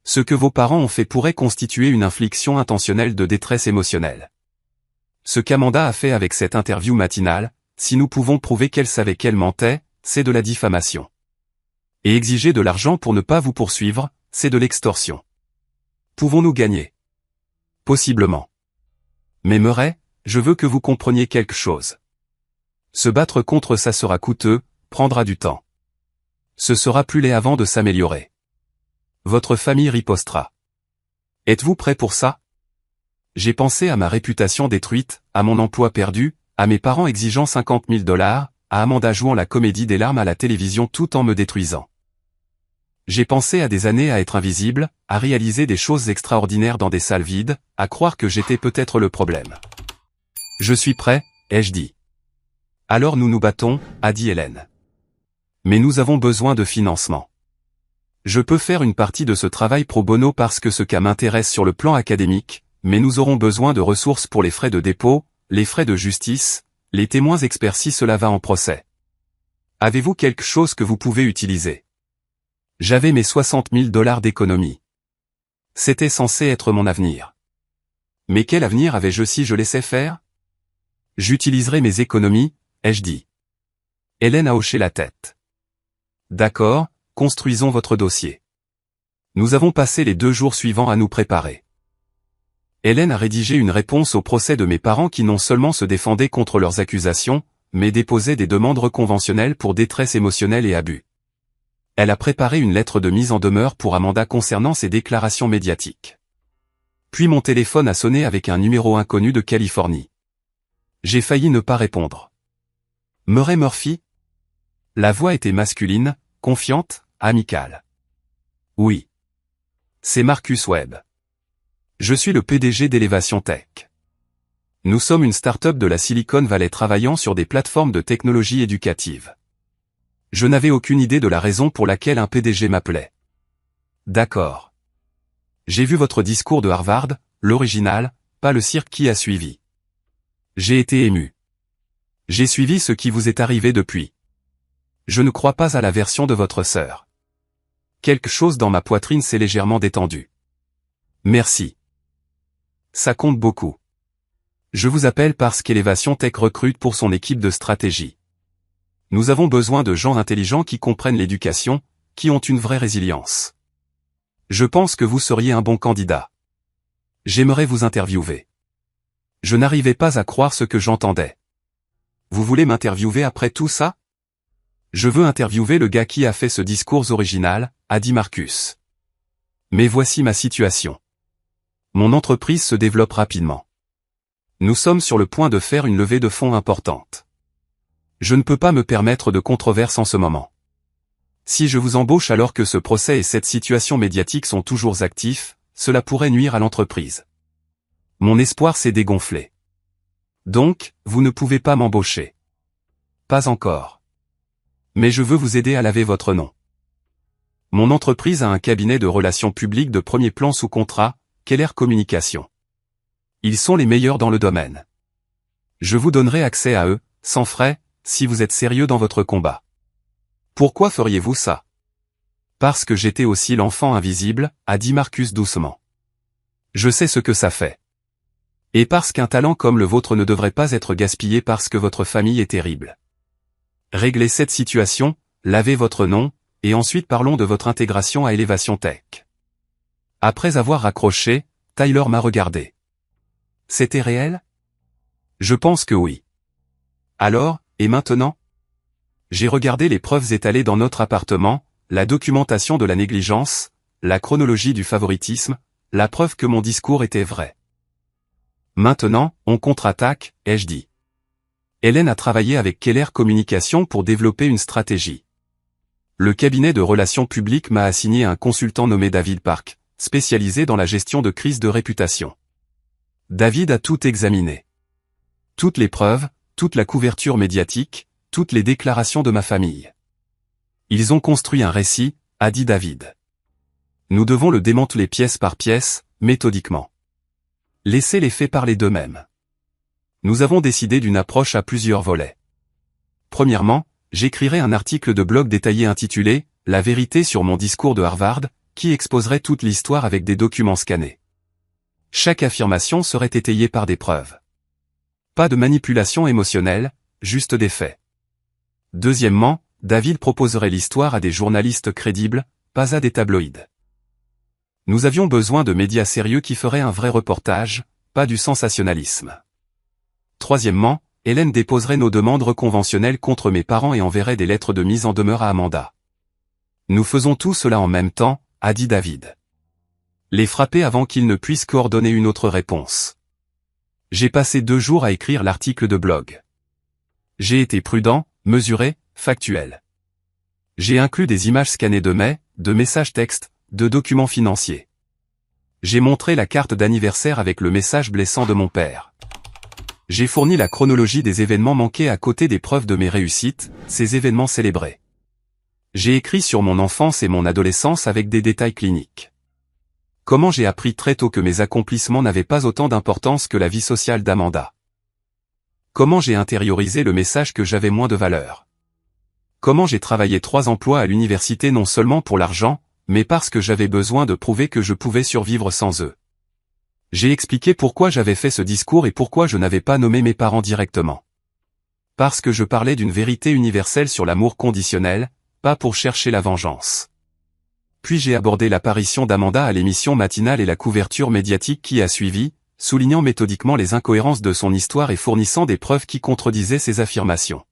Ce que vos parents ont fait pourrait constituer une infliction intentionnelle de détresse émotionnelle. Ce qu'Amanda a fait avec cette interview matinale, si nous pouvons prouver qu'elle savait qu'elle mentait, c'est de la diffamation. Et exiger de l'argent pour ne pas vous poursuivre, c'est de l'extorsion. Pouvons-nous gagner? Possiblement. Mais Murray, je veux que vous compreniez quelque chose. Se battre contre ça sera coûteux, prendra du temps. Ce sera plus laid avant de s'améliorer. Votre famille ripostera. Êtes-vous prêt pour ça? J'ai pensé à ma réputation détruite, à mon emploi perdu, à mes parents exigeant 50 000 $, à Amanda jouant la comédie des larmes à la télévision tout en me détruisant. J'ai pensé à des années à être invisible, à réaliser des choses extraordinaires dans des salles vides, à croire que j'étais peut-être le problème. Je suis prêt, ai-je dit. Alors nous nous battons, a dit Hélène. Mais nous avons besoin de financement. Je peux faire une partie de ce travail pro bono parce que ce cas m'intéresse sur le plan académique, mais nous aurons besoin de ressources pour les frais de dépôt, les frais de justice, les témoins experts si cela va en procès. Avez-vous quelque chose que vous pouvez utiliser? J'avais mes 60 000 $ d'économie. C'était censé être mon avenir. Mais quel avenir avais-je si je laissais faire? J'utiliserai mes économies, ai-je dit. Hélène a hoché la tête. D'accord, construisons votre dossier. Nous avons passé les 2 jours suivants à nous préparer. Hélène a rédigé une réponse au procès de mes parents qui non seulement se défendaient contre leurs accusations, mais déposaient des demandes reconventionnelles pour détresse émotionnelle et abus. Elle a préparé une lettre de mise en demeure pour Amanda concernant ses déclarations médiatiques. Puis mon téléphone a sonné avec un numéro inconnu de Californie. J'ai failli ne pas répondre. Murray Murphy? La voix était masculine, confiante, amicale. Oui. C'est Marcus Webb. Je suis le PDG d'Elevation Tech. Nous sommes une start-up de la Silicon Valley travaillant sur des plateformes de technologie éducative. Je n'avais aucune idée de la raison pour laquelle un PDG m'appelait. D'accord. J'ai vu votre discours de Harvard, l'original, pas le cirque qui a suivi. J'ai été ému. J'ai suivi ce qui vous est arrivé depuis. Je ne crois pas à la version de votre sœur. Quelque chose dans ma poitrine s'est légèrement détendu. Merci. Ça compte beaucoup. Je vous appelle parce qu'Elevation Tech recrute pour son équipe de stratégie. Nous avons besoin de gens intelligents qui comprennent l'éducation, qui ont une vraie résilience. Je pense que vous seriez un bon candidat. J'aimerais vous interviewer. Je n'arrivais pas à croire ce que j'entendais. Vous voulez m'interviewer après tout ça? Je veux interviewer le gars qui a fait ce discours original, a dit Marcus. Mais voici ma situation. Mon entreprise se développe rapidement. Nous sommes sur le point de faire une levée de fonds importante. Je ne peux pas me permettre de controverse en ce moment. Si je vous embauche alors que ce procès et cette situation médiatique sont toujours actifs, cela pourrait nuire à l'entreprise. Mon espoir s'est dégonflé. Donc, vous ne pouvez pas m'embaucher. Pas encore. Mais je veux vous aider à laver votre nom. Mon entreprise a un cabinet de relations publiques de premier plan sous contrat, Keller Communication. Ils sont les meilleurs dans le domaine. Je vous donnerai accès à eux, sans frais, si vous êtes sérieux dans votre combat. Pourquoi feriez-vous ça? Parce que j'étais aussi l'enfant invisible, a dit Marcus doucement. Je sais ce que ça fait. Et parce qu'un talent comme le vôtre ne devrait pas être gaspillé parce que votre famille est terrible. Réglez cette situation, lavez votre nom, et ensuite parlons de votre intégration à Elevation Tech. Après avoir raccroché, Tyler m'a regardé. C'était réel? Je pense que oui. Alors, et maintenant? J'ai regardé les preuves étalées dans notre appartement, la documentation de la négligence, la chronologie du favoritisme, la preuve que mon discours était vrai. Maintenant, on contre-attaque, ai-je dit. Hélène a travaillé avec Keller Communication pour développer une stratégie. Le cabinet de relations publiques m'a assigné un consultant nommé David Park, spécialisé dans la gestion de crises de réputation. David a tout examiné. Toutes les preuves, toute la couverture médiatique, toutes les déclarations de ma famille. Ils ont construit un récit, a dit David. Nous devons le démanteler pièce par pièce, méthodiquement. Laissez les faits parler d'eux-mêmes. Nous avons décidé d'une approche à plusieurs volets. Premièrement, j'écrirai un article de blog détaillé intitulé « La vérité sur mon discours de Harvard », qui exposerait toute l'histoire avec des documents scannés. Chaque affirmation serait étayée par des preuves. Pas de manipulation émotionnelle, juste des faits. Deuxièmement, David proposerait l'histoire à des journalistes crédibles, pas à des tabloïds. Nous avions besoin de médias sérieux qui feraient un vrai reportage, pas du sensationnalisme. Troisièmement, Hélène déposerait nos demandes reconventionnelles contre mes parents et enverrait des lettres de mise en demeure à Amanda. Nous faisons tout cela en même temps, a dit David. Les frapper avant qu'ils ne puissent coordonner une autre réponse. J'ai passé 2 jours à écrire l'article de blog. J'ai été prudent, mesuré, factuel. J'ai inclus des images scannées de messages textes, de documents financiers. J'ai montré la carte d'anniversaire avec le message blessant de mon père. J'ai fourni la chronologie des événements manqués à côté des preuves de mes réussites, ces événements célébrés. J'ai écrit sur mon enfance et mon adolescence avec des détails cliniques. Comment j'ai appris très tôt que mes accomplissements n'avaient pas autant d'importance que la vie sociale d'Amanda. Comment j'ai intériorisé le message que j'avais moins de valeur. Comment j'ai travaillé 3 emplois à l'université non seulement pour l'argent, mais parce que j'avais besoin de prouver que je pouvais survivre sans eux. J'ai expliqué pourquoi j'avais fait ce discours et pourquoi je n'avais pas nommé mes parents directement. Parce que je parlais d'une vérité universelle sur l'amour conditionnel, pas pour chercher la vengeance. Puis j'ai abordé l'apparition d'Amanda à l'émission matinale et la couverture médiatique qui a suivi, soulignant méthodiquement les incohérences de son histoire et fournissant des preuves qui contredisaient ses affirmations.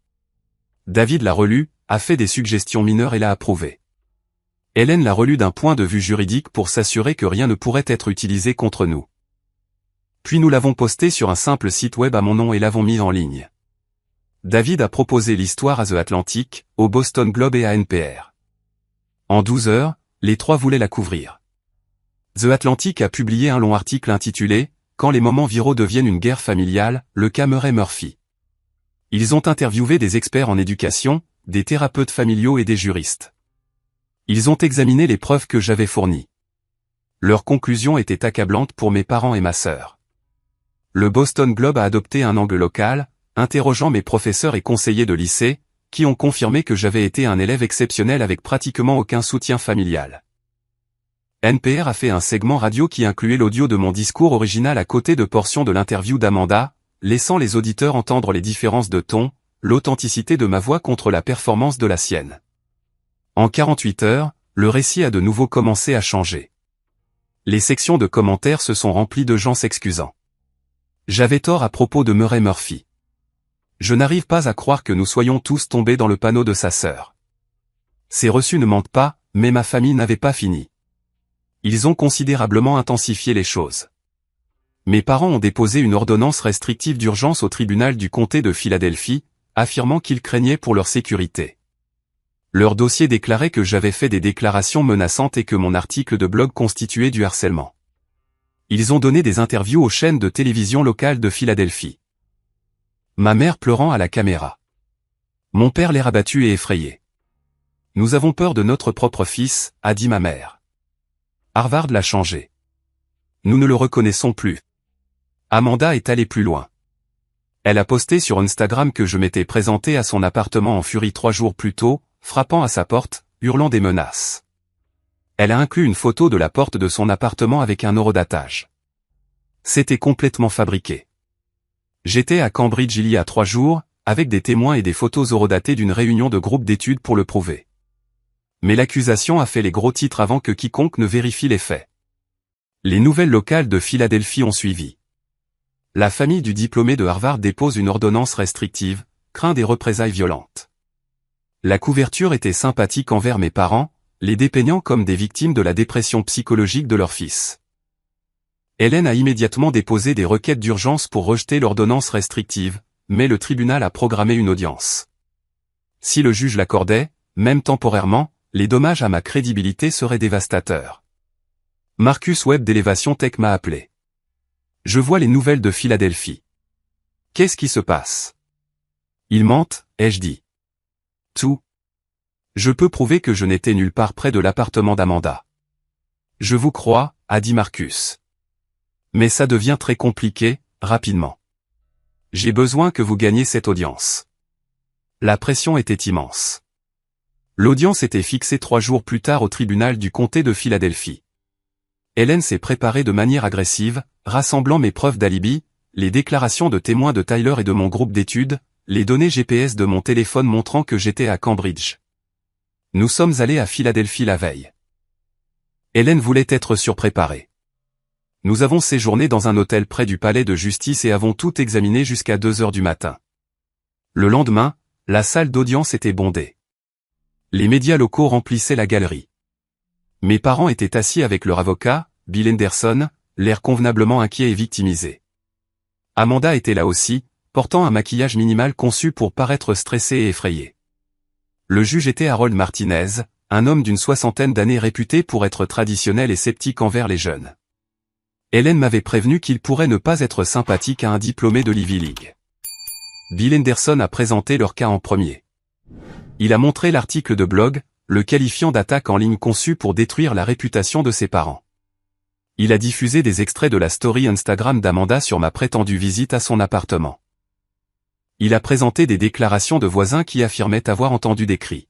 David l'a relu, a fait des suggestions mineures et l'a approuvé. Hélène l'a relu d'un point de vue juridique pour s'assurer que rien ne pourrait être utilisé contre nous. Puis nous l'avons posté sur un simple site web à mon nom et l'avons mis en ligne. David a proposé l'histoire à The Atlantic, au Boston Globe et à NPR. En 12 heures, les 3 voulaient la couvrir. The Atlantic a publié un long article intitulé « Quand les moments viraux deviennent une guerre familiale, le cas Murray-Murphy ». Ils ont interviewé des experts en éducation, des thérapeutes familiaux et des juristes. Ils ont examiné les preuves que j'avais fournies. Leurs conclusions étaient accablantes pour mes parents et ma sœur. Le Boston Globe a adopté un angle local, interrogeant mes professeurs et conseillers de lycée, qui ont confirmé que j'avais été un élève exceptionnel avec pratiquement aucun soutien familial. NPR a fait un segment radio qui incluait l'audio de mon discours original à côté de portions de l'interview d'Amanda, laissant les auditeurs entendre les différences de ton, l'authenticité de ma voix contre la performance de la sienne. En 48 heures, le récit a de nouveau commencé à changer. Les sections de commentaires se sont remplies de gens s'excusant. J'avais tort à propos de Murray-Murphy. Je n'arrive pas à croire que nous soyons tous tombés dans le panneau de sa sœur. Ces reçus ne mentent pas, mais ma famille n'avait pas fini. Ils ont considérablement intensifié les choses. Mes parents ont déposé une ordonnance restrictive d'urgence au tribunal du comté de Philadelphie, affirmant qu'ils craignaient pour leur sécurité. Leur dossier déclarait que j'avais fait des déclarations menaçantes et que mon article de blog constituait du harcèlement. Ils ont donné des interviews aux chaînes de télévision locales de Philadelphie. Ma mère pleurant à la caméra. Mon père l'air abattu et effrayé. Nous avons peur de notre propre fils, a dit ma mère. Harvard l'a changé. Nous ne le reconnaissons plus. Amanda est allée plus loin. Elle a posté sur Instagram que je m'étais présenté à son appartement en furie 3 jours plus tôt, frappant à sa porte, hurlant des menaces. Elle a inclus une photo de la porte de son appartement avec un horodatage. C'était complètement fabriqué. J'étais à Cambridge il y a 3 jours, avec des témoins et des photos horodatées d'une réunion de groupe d'études pour le prouver. Mais l'accusation a fait les gros titres avant que quiconque ne vérifie les faits. Les nouvelles locales de Philadelphie ont suivi. La famille du diplômé de Harvard dépose une ordonnance restrictive, craint des représailles violentes. La couverture était sympathique envers mes parents, les dépeignant comme des victimes de la dépression psychologique de leur fils. Hélène a immédiatement déposé des requêtes d'urgence pour rejeter l'ordonnance restrictive, mais le tribunal a programmé une audience. Si le juge l'accordait, même temporairement, les dommages à ma crédibilité seraient dévastateurs. Marcus Webb d'Elevation Tech m'a appelé. Je vois les nouvelles de Philadelphie. Qu'est-ce qui se passe? Ils mentent, ai-je dit. Tout. Je peux prouver que je n'étais nulle part près de l'appartement d'Amanda. Je vous crois, a dit Marcus. Mais ça devient très compliqué, rapidement. J'ai besoin que vous gagniez cette audience. La pression était immense. L'audience était fixée 3 jours plus tard au tribunal du comté de Philadelphie. Hélène s'est préparée de manière agressive, rassemblant mes preuves d'alibi, les déclarations de témoins de Tyler et de mon groupe d'études, les données GPS de mon téléphone montrant que j'étais à Cambridge. Nous sommes allés à Philadelphie la veille. Hélène voulait être surpréparée. Nous avons séjourné dans un hôtel près du palais de justice et avons tout examiné jusqu'à 2 heures du matin. Le lendemain, la salle d'audience était bondée. Les médias locaux remplissaient la galerie. Mes parents étaient assis avec leur avocat, Bill Henderson, l'air convenablement inquiet et victimisé. Amanda était là aussi, portant un maquillage minimal conçu pour paraître stressée et effrayée. Le juge était Harold Martinez, un homme d'une soixantaine d'années réputé pour être traditionnel et sceptique envers les jeunes. Hélène m'avait prévenu qu'il pourrait ne pas être sympathique à un diplômé de l'Ivy League. Bill Henderson a présenté leur cas en premier. Il a montré l'article de blog, le qualifiant d'attaque en ligne conçue pour détruire la réputation de ses parents. Il a diffusé des extraits de la story Instagram d'Amanda sur ma prétendue visite à son appartement. Il a présenté des déclarations de voisins qui affirmaient avoir entendu des cris.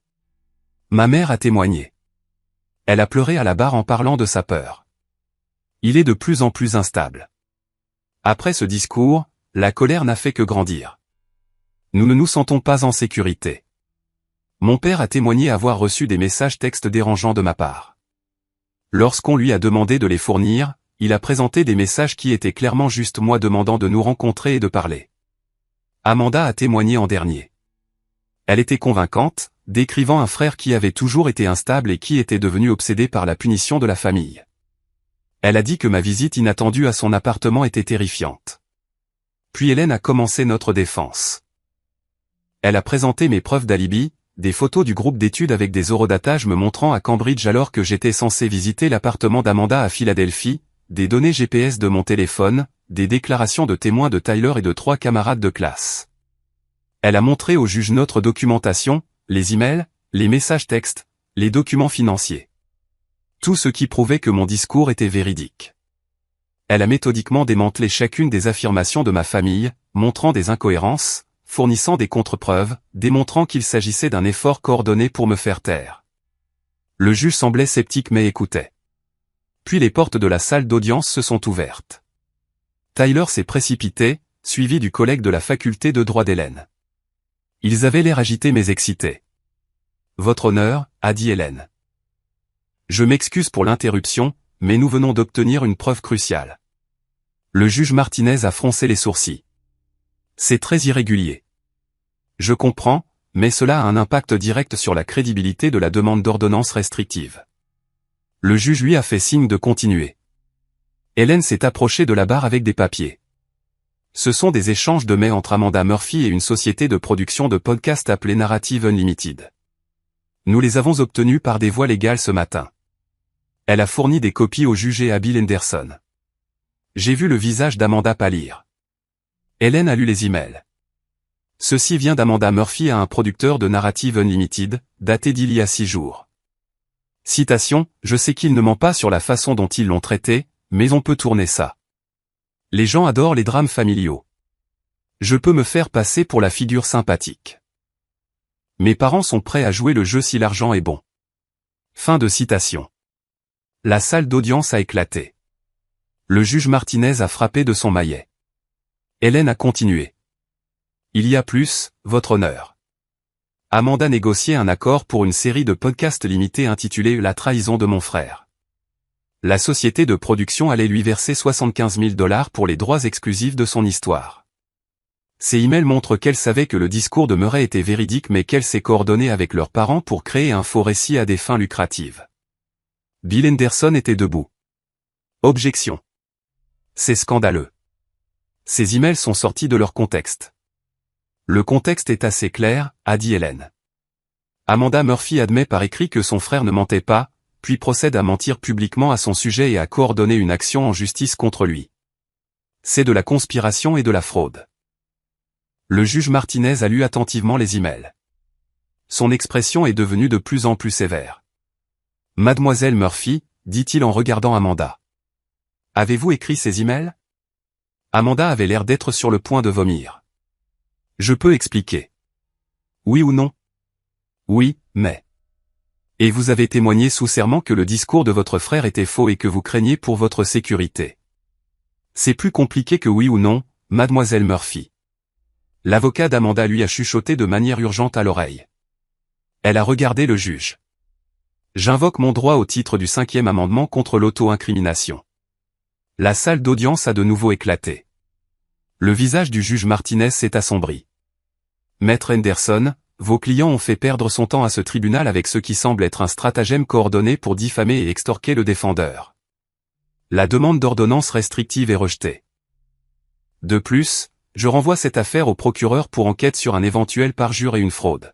Ma mère a témoigné. Elle a pleuré à la barre en parlant de sa peur. Il est de plus en plus instable. Après ce discours, la colère n'a fait que grandir. Nous ne nous sentons pas en sécurité. Mon père a témoigné avoir reçu des messages textes dérangeants de ma part. Lorsqu'on lui a demandé de les fournir, il a présenté des messages qui étaient clairement juste moi demandant de nous rencontrer et de parler. Amanda a témoigné en dernier. Elle était convaincante, décrivant un frère qui avait toujours été instable et qui était devenu obsédé par la punition de la famille. Elle a dit que ma visite inattendue à son appartement était terrifiante. Puis Hélène a commencé notre défense. Elle a présenté mes preuves d'alibi, des photos du groupe d'études avec des horodatages me montrant à Cambridge alors que j'étais censé visiter l'appartement d'Amanda à Philadelphie, des données GPS de mon téléphone, des déclarations de témoins de Tyler et de 3 camarades de classe. Elle a montré au juge notre documentation, les emails, les messages textes, les documents financiers. Tout ce qui prouvait que mon discours était véridique. Elle a méthodiquement démantelé chacune des affirmations de ma famille, montrant des incohérences, fournissant des contre-preuves, démontrant qu'il s'agissait d'un effort coordonné pour me faire taire. Le juge semblait sceptique mais écoutait. Puis les portes de la salle d'audience se sont ouvertes. Tyler s'est précipité, suivi du collègue de la faculté de droit d'Hélène. Ils avaient l'air agités mais excités. « Votre honneur » a dit Hélène. Je m'excuse pour l'interruption, mais nous venons d'obtenir une preuve cruciale. Le juge Martinez a froncé les sourcils. C'est très irrégulier. Je comprends, mais cela a un impact direct sur la crédibilité de la demande d'ordonnance restrictive. Le juge lui a fait signe de continuer. Hélène s'est approchée de la barre avec des papiers. Ce sont des échanges de mails entre Amanda Murphy et une société de production de podcasts appelée Narrative Unlimited. Nous les avons obtenus par des voies légales ce matin. Elle a fourni des copies au juge et à Bill Henderson. J'ai vu le visage d'Amanda pâlir. Hélène a lu les emails. Ceci vient d'Amanda Murphy à un producteur de Narrative Unlimited, daté d'il y a 6 jours. Citation, je sais qu'il ne ment pas sur la façon dont ils l'ont traité, mais on peut tourner ça. Les gens adorent les drames familiaux. Je peux me faire passer pour la figure sympathique. Mes parents sont prêts à jouer le jeu si l'argent est bon. Fin de citation. La salle d'audience a éclaté. Le juge Martinez a frappé de son maillet. Hélène a continué. Il y a plus, votre honneur. Amanda négociait un accord pour une série de podcasts limités intitulée La trahison de mon frère. La société de production allait lui verser 75 000 $ pour les droits exclusifs de son histoire. Ces emails montrent qu'elle savait que le discours de Murray était véridique mais qu'elle s'est coordonnée avec leurs parents pour créer un faux récit à des fins lucratives. Bill Henderson était debout. Objection. C'est scandaleux. Ces emails sont sortis de leur contexte. Le contexte est assez clair, a dit Hélène. Amanda Murphy admet par écrit que son frère ne mentait pas, puis procède à mentir publiquement à son sujet et à coordonner une action en justice contre lui. C'est de la conspiration et de la fraude. Le juge Martinez a lu attentivement les emails. Son expression est devenue de plus en plus sévère. Mademoiselle Murphy, dit-il en regardant Amanda. Avez-vous écrit ces emails? Amanda avait l'air d'être sur le point de vomir. Je peux expliquer. Oui ou non? Oui, mais... Et vous avez témoigné sous serment que le discours de votre frère était faux et que vous craignez pour votre sécurité. C'est plus compliqué que oui ou non, mademoiselle Murphy. L'avocat d'Amanda lui a chuchoté de manière urgente à l'oreille. Elle a regardé le juge. J'invoque mon droit au titre du 5e amendement contre l'auto-incrimination. La salle d'audience a de nouveau éclaté. Le visage du juge Martinez s'est assombri. Maître Henderson, vos clients ont fait perdre son temps à ce tribunal avec ce qui semble être un stratagème coordonné pour diffamer et extorquer le défendeur. La demande d'ordonnance restrictive est rejetée. De plus, je renvoie cette affaire au procureur pour enquête sur un éventuel parjure et une fraude.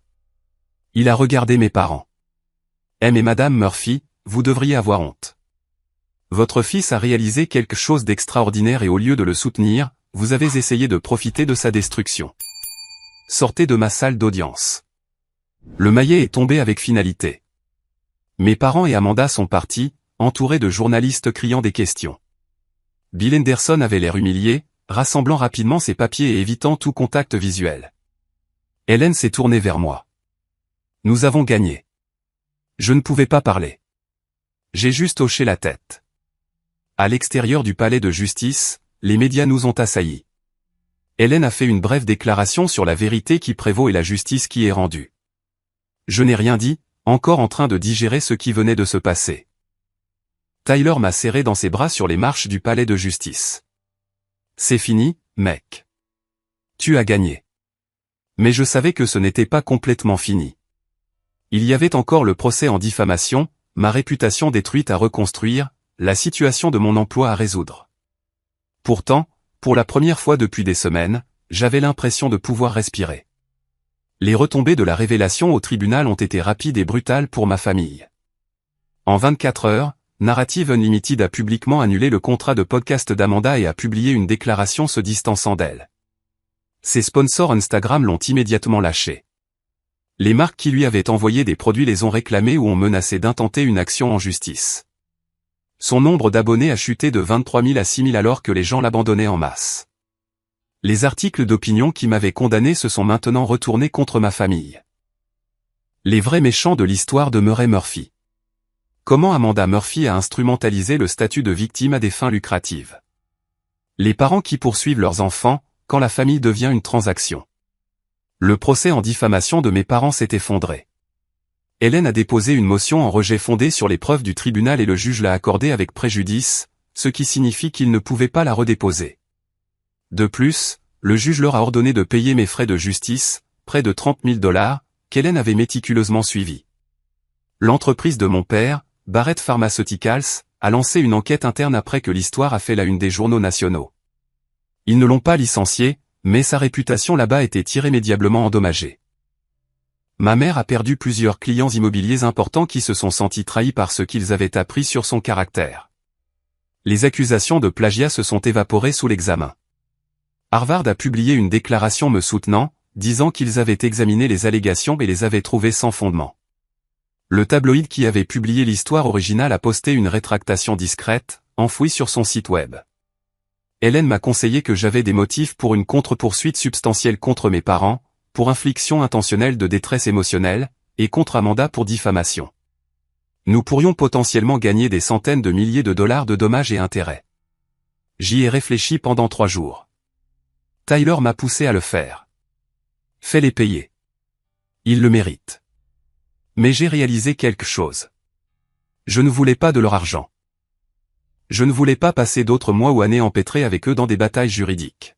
Il a regardé mes parents. Mais Madame Murphy, vous devriez avoir honte. Votre fils a réalisé quelque chose d'extraordinaire et au lieu de le soutenir, vous avez essayé de profiter de sa destruction. Sortez de ma salle d'audience. Le maillet est tombé avec finalité. Mes parents et Amanda sont partis, entourés de journalistes criant des questions. Bill Henderson avait l'air humilié, rassemblant rapidement ses papiers et évitant tout contact visuel. Hélène s'est tournée vers moi. Nous avons gagné. Je ne pouvais pas parler. J'ai juste hoché la tête. À l'extérieur du palais de justice, les médias nous ont assaillis. Hélène a fait une brève déclaration sur la vérité qui prévaut et la justice qui est rendue. Je n'ai rien dit, encore en train de digérer ce qui venait de se passer. Tyler m'a serré dans ses bras sur les marches du palais de justice. C'est fini, mec. Tu as gagné. Mais je savais que ce n'était pas complètement fini. Il y avait encore le procès en diffamation, ma réputation détruite à reconstruire, la situation de mon emploi à résoudre. Pourtant, pour la première fois depuis des semaines, j'avais l'impression de pouvoir respirer. Les retombées de la révélation au tribunal ont été rapides et brutales pour ma famille. En 24 heures, Narrative Unlimited a publiquement annulé le contrat de podcast d'Amanda et a publié une déclaration se distançant d'elle. Ses sponsors Instagram l'ont immédiatement lâché. Les marques qui lui avaient envoyé des produits les ont réclamés ou ont menacé d'intenter une action en justice. Son nombre d'abonnés a chuté de 23 000 à 6 000 alors que les gens l'abandonnaient en masse. Les articles d'opinion qui m'avaient condamné se sont maintenant retournés contre ma famille. Les vrais méchants de l'histoire de Murray Murphy. Comment Amanda Murphy a instrumentalisé le statut de victime à des fins lucratives. Les parents qui poursuivent leurs enfants, quand la famille devient une transaction. Le procès en diffamation de mes parents s'est effondré. Hélène a déposé une motion en rejet fondée sur les preuves du tribunal et le juge l'a accordée avec préjudice, ce qui signifie qu'il ne pouvait pas la redéposer. De plus, le juge leur a ordonné de payer mes frais de justice, près de 30 000 $, qu'Hélène avait méticuleusement suivis. L'entreprise de mon père, Barrett Pharmaceuticals, a lancé une enquête interne après que l'histoire a fait la une des journaux nationaux. Ils ne l'ont pas licencié, mais sa réputation là-bas était irrémédiablement endommagée. Ma mère a perdu plusieurs clients immobiliers importants qui se sont sentis trahis par ce qu'ils avaient appris sur son caractère. Les accusations de plagiat se sont évaporées sous l'examen. Harvard a publié une déclaration me soutenant, disant qu'ils avaient examiné les allégations et les avaient trouvées sans fondement. Le tabloïd qui avait publié l'histoire originale a posté une rétractation discrète, enfouie sur son site web. Hélène m'a conseillé que j'avais des motifs pour une contre-poursuite substantielle contre mes parents, pour infliction intentionnelle de détresse émotionnelle, et contre Amanda pour diffamation. Nous pourrions potentiellement gagner des centaines de milliers de dollars de dommages et intérêts. J'y ai réfléchi pendant 3 jours. Tyler m'a poussé à le faire. Fais-les payer. Ils le méritent. Mais j'ai réalisé quelque chose. Je ne voulais pas de leur argent. Je ne voulais pas passer d'autres mois ou années empêtrés avec eux dans des batailles juridiques.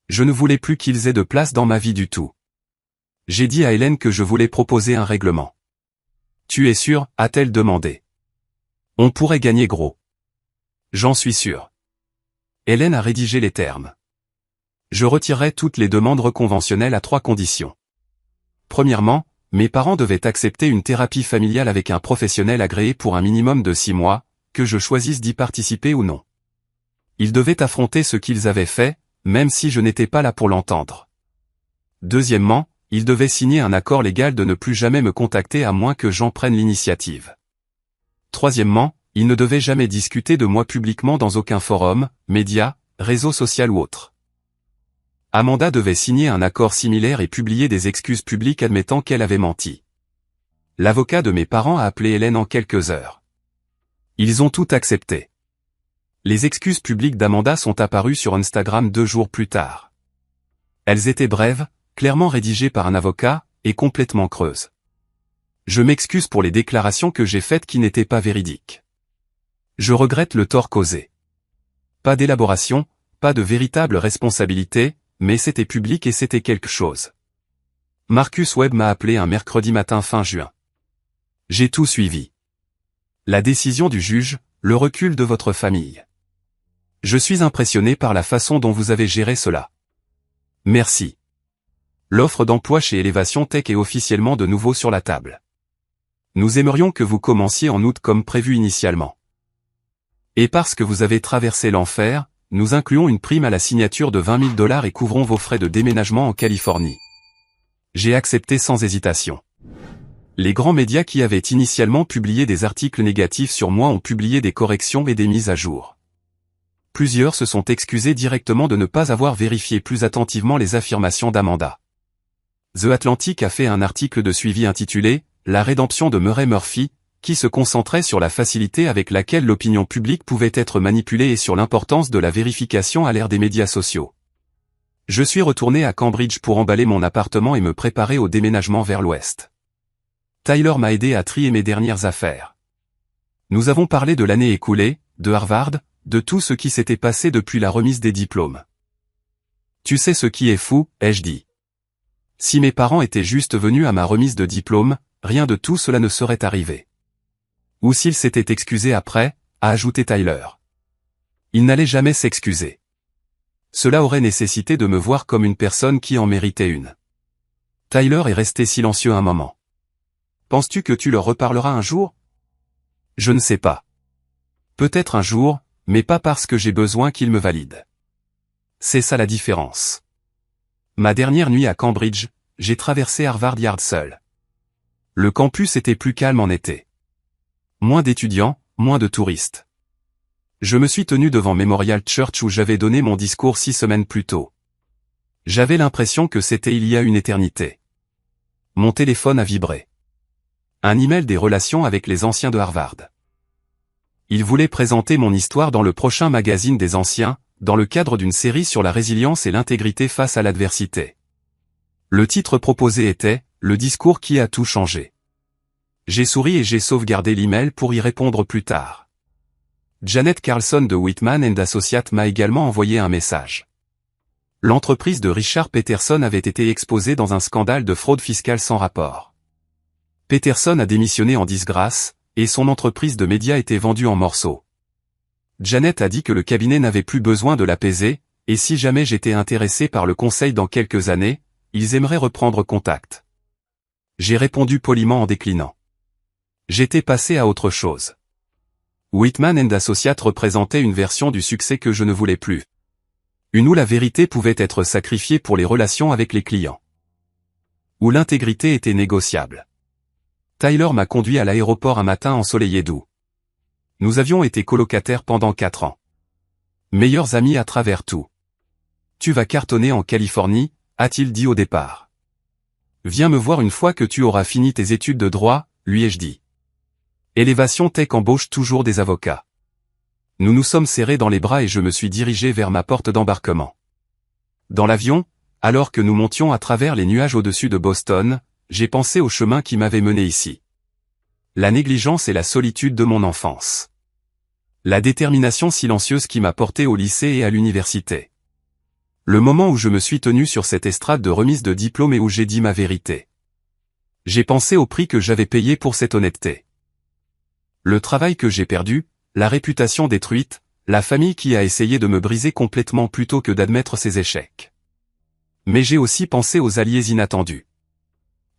Je ne voulais plus qu'ils aient de place dans ma vie du tout. J'ai dit à Hélène que je voulais proposer un règlement. Tu es sûr, a-t-elle demandé. On pourrait gagner gros. J'en suis sûr. Hélène a rédigé les termes. Je retirerai toutes les demandes reconventionnelles à 3 conditions. Premièrement, mes parents devaient accepter une thérapie familiale avec un professionnel agréé pour un minimum de 6 mois, que je choisisse d'y participer ou non. Ils devaient affronter ce qu'ils avaient fait, même si je n'étais pas là pour l'entendre. Deuxièmement, ils devaient signer un accord légal de ne plus jamais me contacter à moins que j'en prenne l'initiative. Troisièmement, ils ne devaient jamais discuter de moi publiquement dans aucun forum, média, réseau social ou autre. Amanda devait signer un accord similaire et publier des excuses publiques admettant qu'elle avait menti. L'avocat de mes parents a appelé Hélène en quelques heures. Ils ont tout accepté. Les excuses publiques d'Amanda sont apparues sur Instagram 2 jours plus tard. Elles étaient brèves, clairement rédigées par un avocat, et complètement creuses. Je m'excuse pour les déclarations que j'ai faites qui n'étaient pas véridiques. Je regrette le tort causé. Pas d'élaboration, pas de véritable responsabilité, mais c'était public et c'était quelque chose. Marcus Webb m'a appelé un mercredi matin fin juin. J'ai tout suivi. La décision du juge, le recul de votre famille. Je suis impressionné par la façon dont vous avez géré cela. Merci. L'offre d'emploi chez Elevation Tech est officiellement de nouveau sur la table. Nous aimerions que vous commenciez en août comme prévu initialement. Et parce que vous avez traversé l'enfer, nous incluons une prime à la signature de $20 000 et couvrons vos frais de déménagement en Californie. J'ai accepté sans hésitation. Les grands médias qui avaient initialement publié des articles négatifs sur moi ont publié des corrections et des mises à jour. Plusieurs se sont excusés directement de ne pas avoir vérifié plus attentivement les affirmations d'Amanda. The Atlantic a fait un article de suivi intitulé « La rédemption de Murray Murphy », qui se concentrait sur la facilité avec laquelle l'opinion publique pouvait être manipulée et sur l'importance de la vérification à l'ère des médias sociaux. Je suis retourné à Cambridge pour emballer mon appartement et me préparer au déménagement vers l'ouest. Tyler m'a aidé à trier mes dernières affaires. Nous avons parlé de l'année écoulée, de Harvard, de tout ce qui s'était passé depuis la remise des diplômes. Tu sais ce qui est fou, ai-je dit. Si mes parents étaient juste venus à ma remise de diplôme, rien de tout cela ne serait arrivé. Ou s'ils s'étaient excusés après, a ajouté Tyler. Ils n'allaient jamais s'excuser. Cela aurait nécessité de me voir comme une personne qui en méritait une. Tyler est resté silencieux un moment. Penses-tu que tu leur reparleras un jour? Je ne sais pas. Peut-être un jour, mais pas parce que j'ai besoin qu'ils me valident. C'est ça la différence. Ma dernière nuit à Cambridge, j'ai traversé Harvard Yard seul. Le campus était plus calme en été. Moins d'étudiants, moins de touristes. Je me suis tenu devant Memorial Church où j'avais donné mon discours 6 semaines plus tôt. J'avais l'impression que c'était il y a une éternité. Mon téléphone a vibré. Un email des relations avec les anciens de Harvard. Ils voulaient présenter mon histoire dans le prochain magazine des anciens, dans le cadre d'une série sur la résilience et l'intégrité face à l'adversité. Le titre proposé était « Le discours qui a tout changé ». J'ai souri et j'ai sauvegardé l'email pour y répondre plus tard. Janet Carlson de Whitman & Associates m'a également envoyé un message. L'entreprise de Richard Peterson avait été exposée dans un scandale de fraude fiscale sans rapport. Peterson a démissionné en disgrâce, et son entreprise de médias était vendue en morceaux. Janet a dit que le cabinet n'avait plus besoin de l'apaiser, et si jamais j'étais intéressé par le conseil dans quelques années, ils aimeraient reprendre contact. J'ai répondu poliment en déclinant. J'étais passé à autre chose. Whitman & Associates représentait une version du succès que je ne voulais plus. Une où la vérité pouvait être sacrifiée pour les relations avec les clients. Où l'intégrité était négociable. Tyler m'a conduit à l'aéroport un matin ensoleillé d'août. Nous avions été colocataires pendant 4 ans. Meilleurs amis à travers tout. Tu vas cartonner en Californie, a-t-il dit au départ. Viens me voir une fois que tu auras fini tes études de droit, lui ai-je dit. Elevation Tech embauche toujours des avocats. Nous nous sommes serrés dans les bras et je me suis dirigé vers ma porte d'embarquement. Dans l'avion, alors que nous montions à travers les nuages au-dessus de Boston, j'ai pensé au chemin qui m'avait mené ici. La négligence et la solitude de mon enfance. La détermination silencieuse qui m'a porté au lycée et à l'université. Le moment où je me suis tenu sur cette estrade de remise de diplôme et où j'ai dit ma vérité. J'ai pensé au prix que j'avais payé pour cette honnêteté. Le travail que j'ai perdu, la réputation détruite, la famille qui a essayé de me briser complètement plutôt que d'admettre ses échecs. Mais j'ai aussi pensé aux alliés inattendus.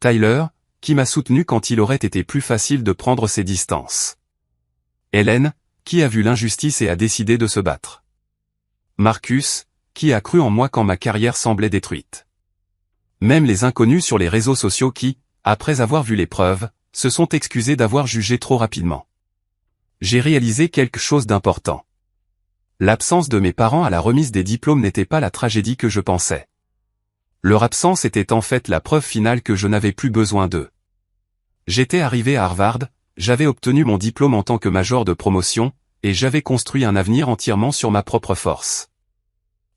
Tyler, qui m'a soutenu quand il aurait été plus facile de prendre ses distances. Hélène, qui a vu l'injustice et a décidé de se battre. Marcus, qui a cru en moi quand ma carrière semblait détruite. Même les inconnus sur les réseaux sociaux qui, après avoir vu les preuves, se sont excusés d'avoir jugé trop rapidement. J'ai réalisé quelque chose d'important. L'absence de mes parents à la remise des diplômes n'était pas la tragédie que je pensais. Leur absence était en fait la preuve finale que je n'avais plus besoin d'eux. J'étais arrivé à Harvard, j'avais obtenu mon diplôme en tant que major de promotion, et j'avais construit un avenir entièrement sur ma propre force.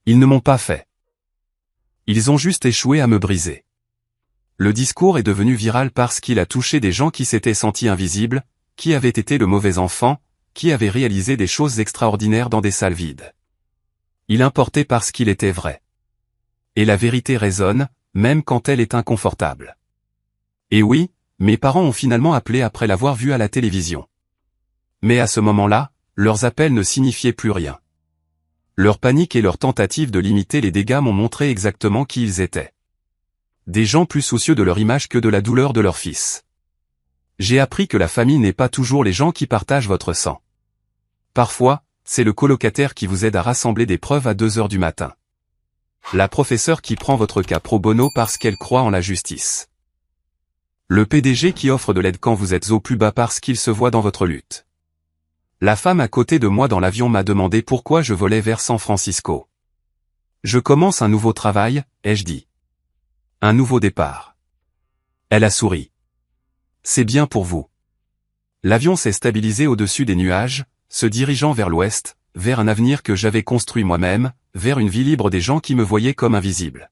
Ils ne m'ont pas fait. Ils ont juste échoué à me briser. Le discours est devenu viral parce qu'il a touché des gens qui s'étaient sentis invisibles, qui avaient été le mauvais enfant, qui avaient réalisé des choses extraordinaires dans des salles vides. Il importait parce qu'il était vrai. Et la vérité résonne, même quand elle est inconfortable. Et oui, mes parents ont finalement appelé après l'avoir vu à la télévision. Mais à ce moment-là, leurs appels ne signifiaient plus rien. Leur panique et leur tentative de limiter les dégâts m'ont montré exactement qui ils étaient. des gens plus soucieux de leur image que de la douleur de leur fils. J'ai appris que la famille n'est pas toujours les gens qui partagent votre sang. Parfois, c'est le colocataire qui vous aide à rassembler des preuves à 2 heures du matin. La professeure qui prend votre cas pro bono parce qu'elle croit en la justice. Le PDG qui offre de l'aide quand vous êtes au plus bas parce qu'il se voit dans votre lutte. La femme à côté de moi dans l'avion m'a demandé pourquoi je volais vers San Francisco. Je commence un nouveau travail, ai-je dit. Un nouveau départ. Elle a souri. C'est bien pour vous. L'avion s'est stabilisé au-dessus des nuages, se dirigeant vers l'ouest, vers un avenir que j'avais construit moi-même, vers une vie libre des gens qui me voyaient comme invisible.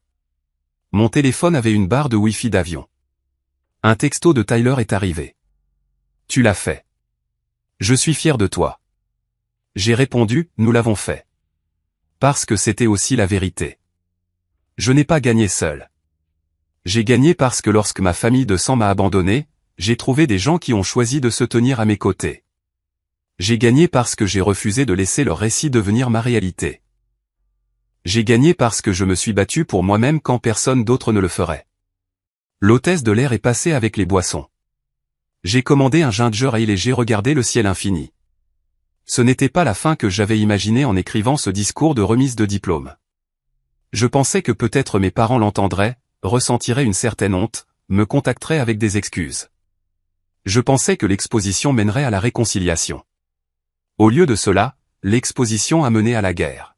Mon téléphone avait une barre de Wi-Fi d'avion. Un texto de Tyler est arrivé. Tu l'as fait. Je suis fier de toi. J'ai répondu, nous l'avons fait. Parce que c'était aussi la vérité. Je n'ai pas gagné seul. J'ai gagné parce que lorsque ma famille de sang m'a abandonné, j'ai trouvé des gens qui ont choisi de se tenir à mes côtés. J'ai gagné parce que j'ai refusé de laisser leur récit devenir ma réalité. J'ai gagné parce que je me suis battu pour moi-même quand personne d'autre ne le ferait. L'hôtesse de l'air est passée avec les boissons. J'ai commandé un ginger ale et j'ai regardé le ciel infini. Ce n'était pas la fin que j'avais imaginée en écrivant ce discours de remise de diplôme. Je pensais que peut-être mes parents l'entendraient, ressentiraient une certaine honte, me contacteraient avec des excuses. Je pensais que l'exposition mènerait à la réconciliation. Au lieu de cela, l'exposition a mené à la guerre.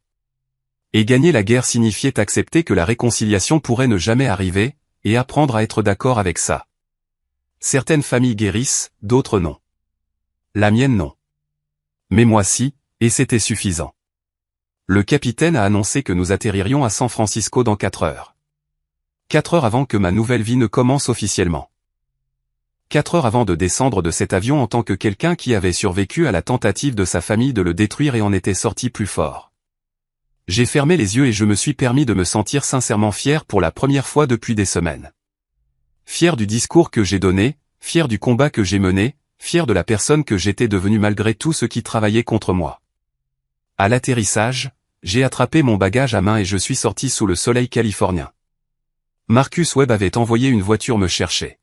Et gagner la guerre signifiait accepter que la réconciliation pourrait ne jamais arriver, et apprendre à être d'accord avec ça. Certaines familles guérissent, d'autres non. La mienne non. Mais moi si, et c'était suffisant. Le capitaine a annoncé que nous atterririons à San Francisco dans 4 heures. 4 heures avant que ma nouvelle vie ne commence officiellement. 4 heures avant de descendre de cet avion en tant que quelqu'un qui avait survécu à la tentative de sa famille de le détruire et en était sorti plus fort. J'ai fermé les yeux et je me suis permis de me sentir sincèrement fier pour la première fois depuis des semaines. Fier du discours que j'ai donné, fier du combat que j'ai mené, fier de la personne que j'étais devenue malgré tout ce qui travaillait contre moi. À l'atterrissage, j'ai attrapé mon bagage à main et je suis sorti sous le soleil californien. Marcus Webb avait envoyé une voiture me chercher.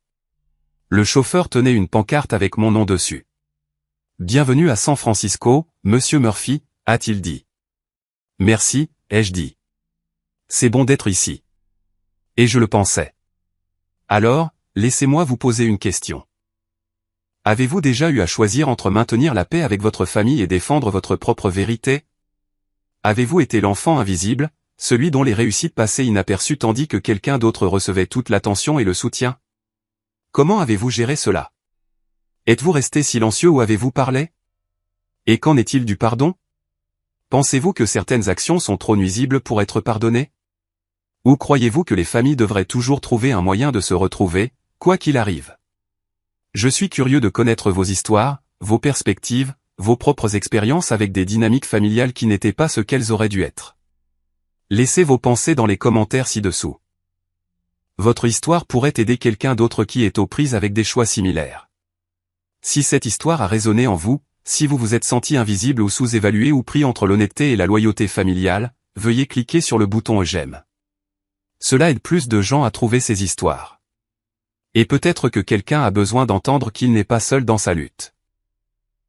Le chauffeur tenait une pancarte avec mon nom dessus. « Bienvenue à San Francisco, Monsieur Murphy », a-t-il dit. « Merci », ai-je dit. « C'est bon d'être ici. » Et je le pensais. Alors, laissez-moi vous poser une question. Avez-vous déjà eu à choisir entre maintenir la paix avec votre famille et défendre votre propre vérité? Avez-vous été l'enfant invisible, celui dont les réussites passaient inaperçues tandis que quelqu'un d'autre recevait toute l'attention et le soutien? Comment avez-vous géré cela? Êtes-vous resté silencieux ou avez-vous parlé? Et qu'en est-il du pardon? Pensez-vous que certaines actions sont trop nuisibles pour être pardonnées? Ou croyez-vous que les familles devraient toujours trouver un moyen de se retrouver, quoi qu'il arrive? Je suis curieux de connaître vos histoires, vos perspectives, vos propres expériences avec des dynamiques familiales qui n'étaient pas ce qu'elles auraient dû être. Laissez vos pensées dans les commentaires ci-dessous. Votre histoire pourrait aider quelqu'un d'autre qui est aux prises avec des choix similaires. Si cette histoire a résonné en vous, si vous vous êtes senti invisible ou sous-évalué ou pris entre l'honnêteté et la loyauté familiale, veuillez cliquer sur le bouton j'aime. Cela aide plus de gens à trouver ces histoires. Et peut-être que quelqu'un a besoin d'entendre qu'il n'est pas seul dans sa lutte.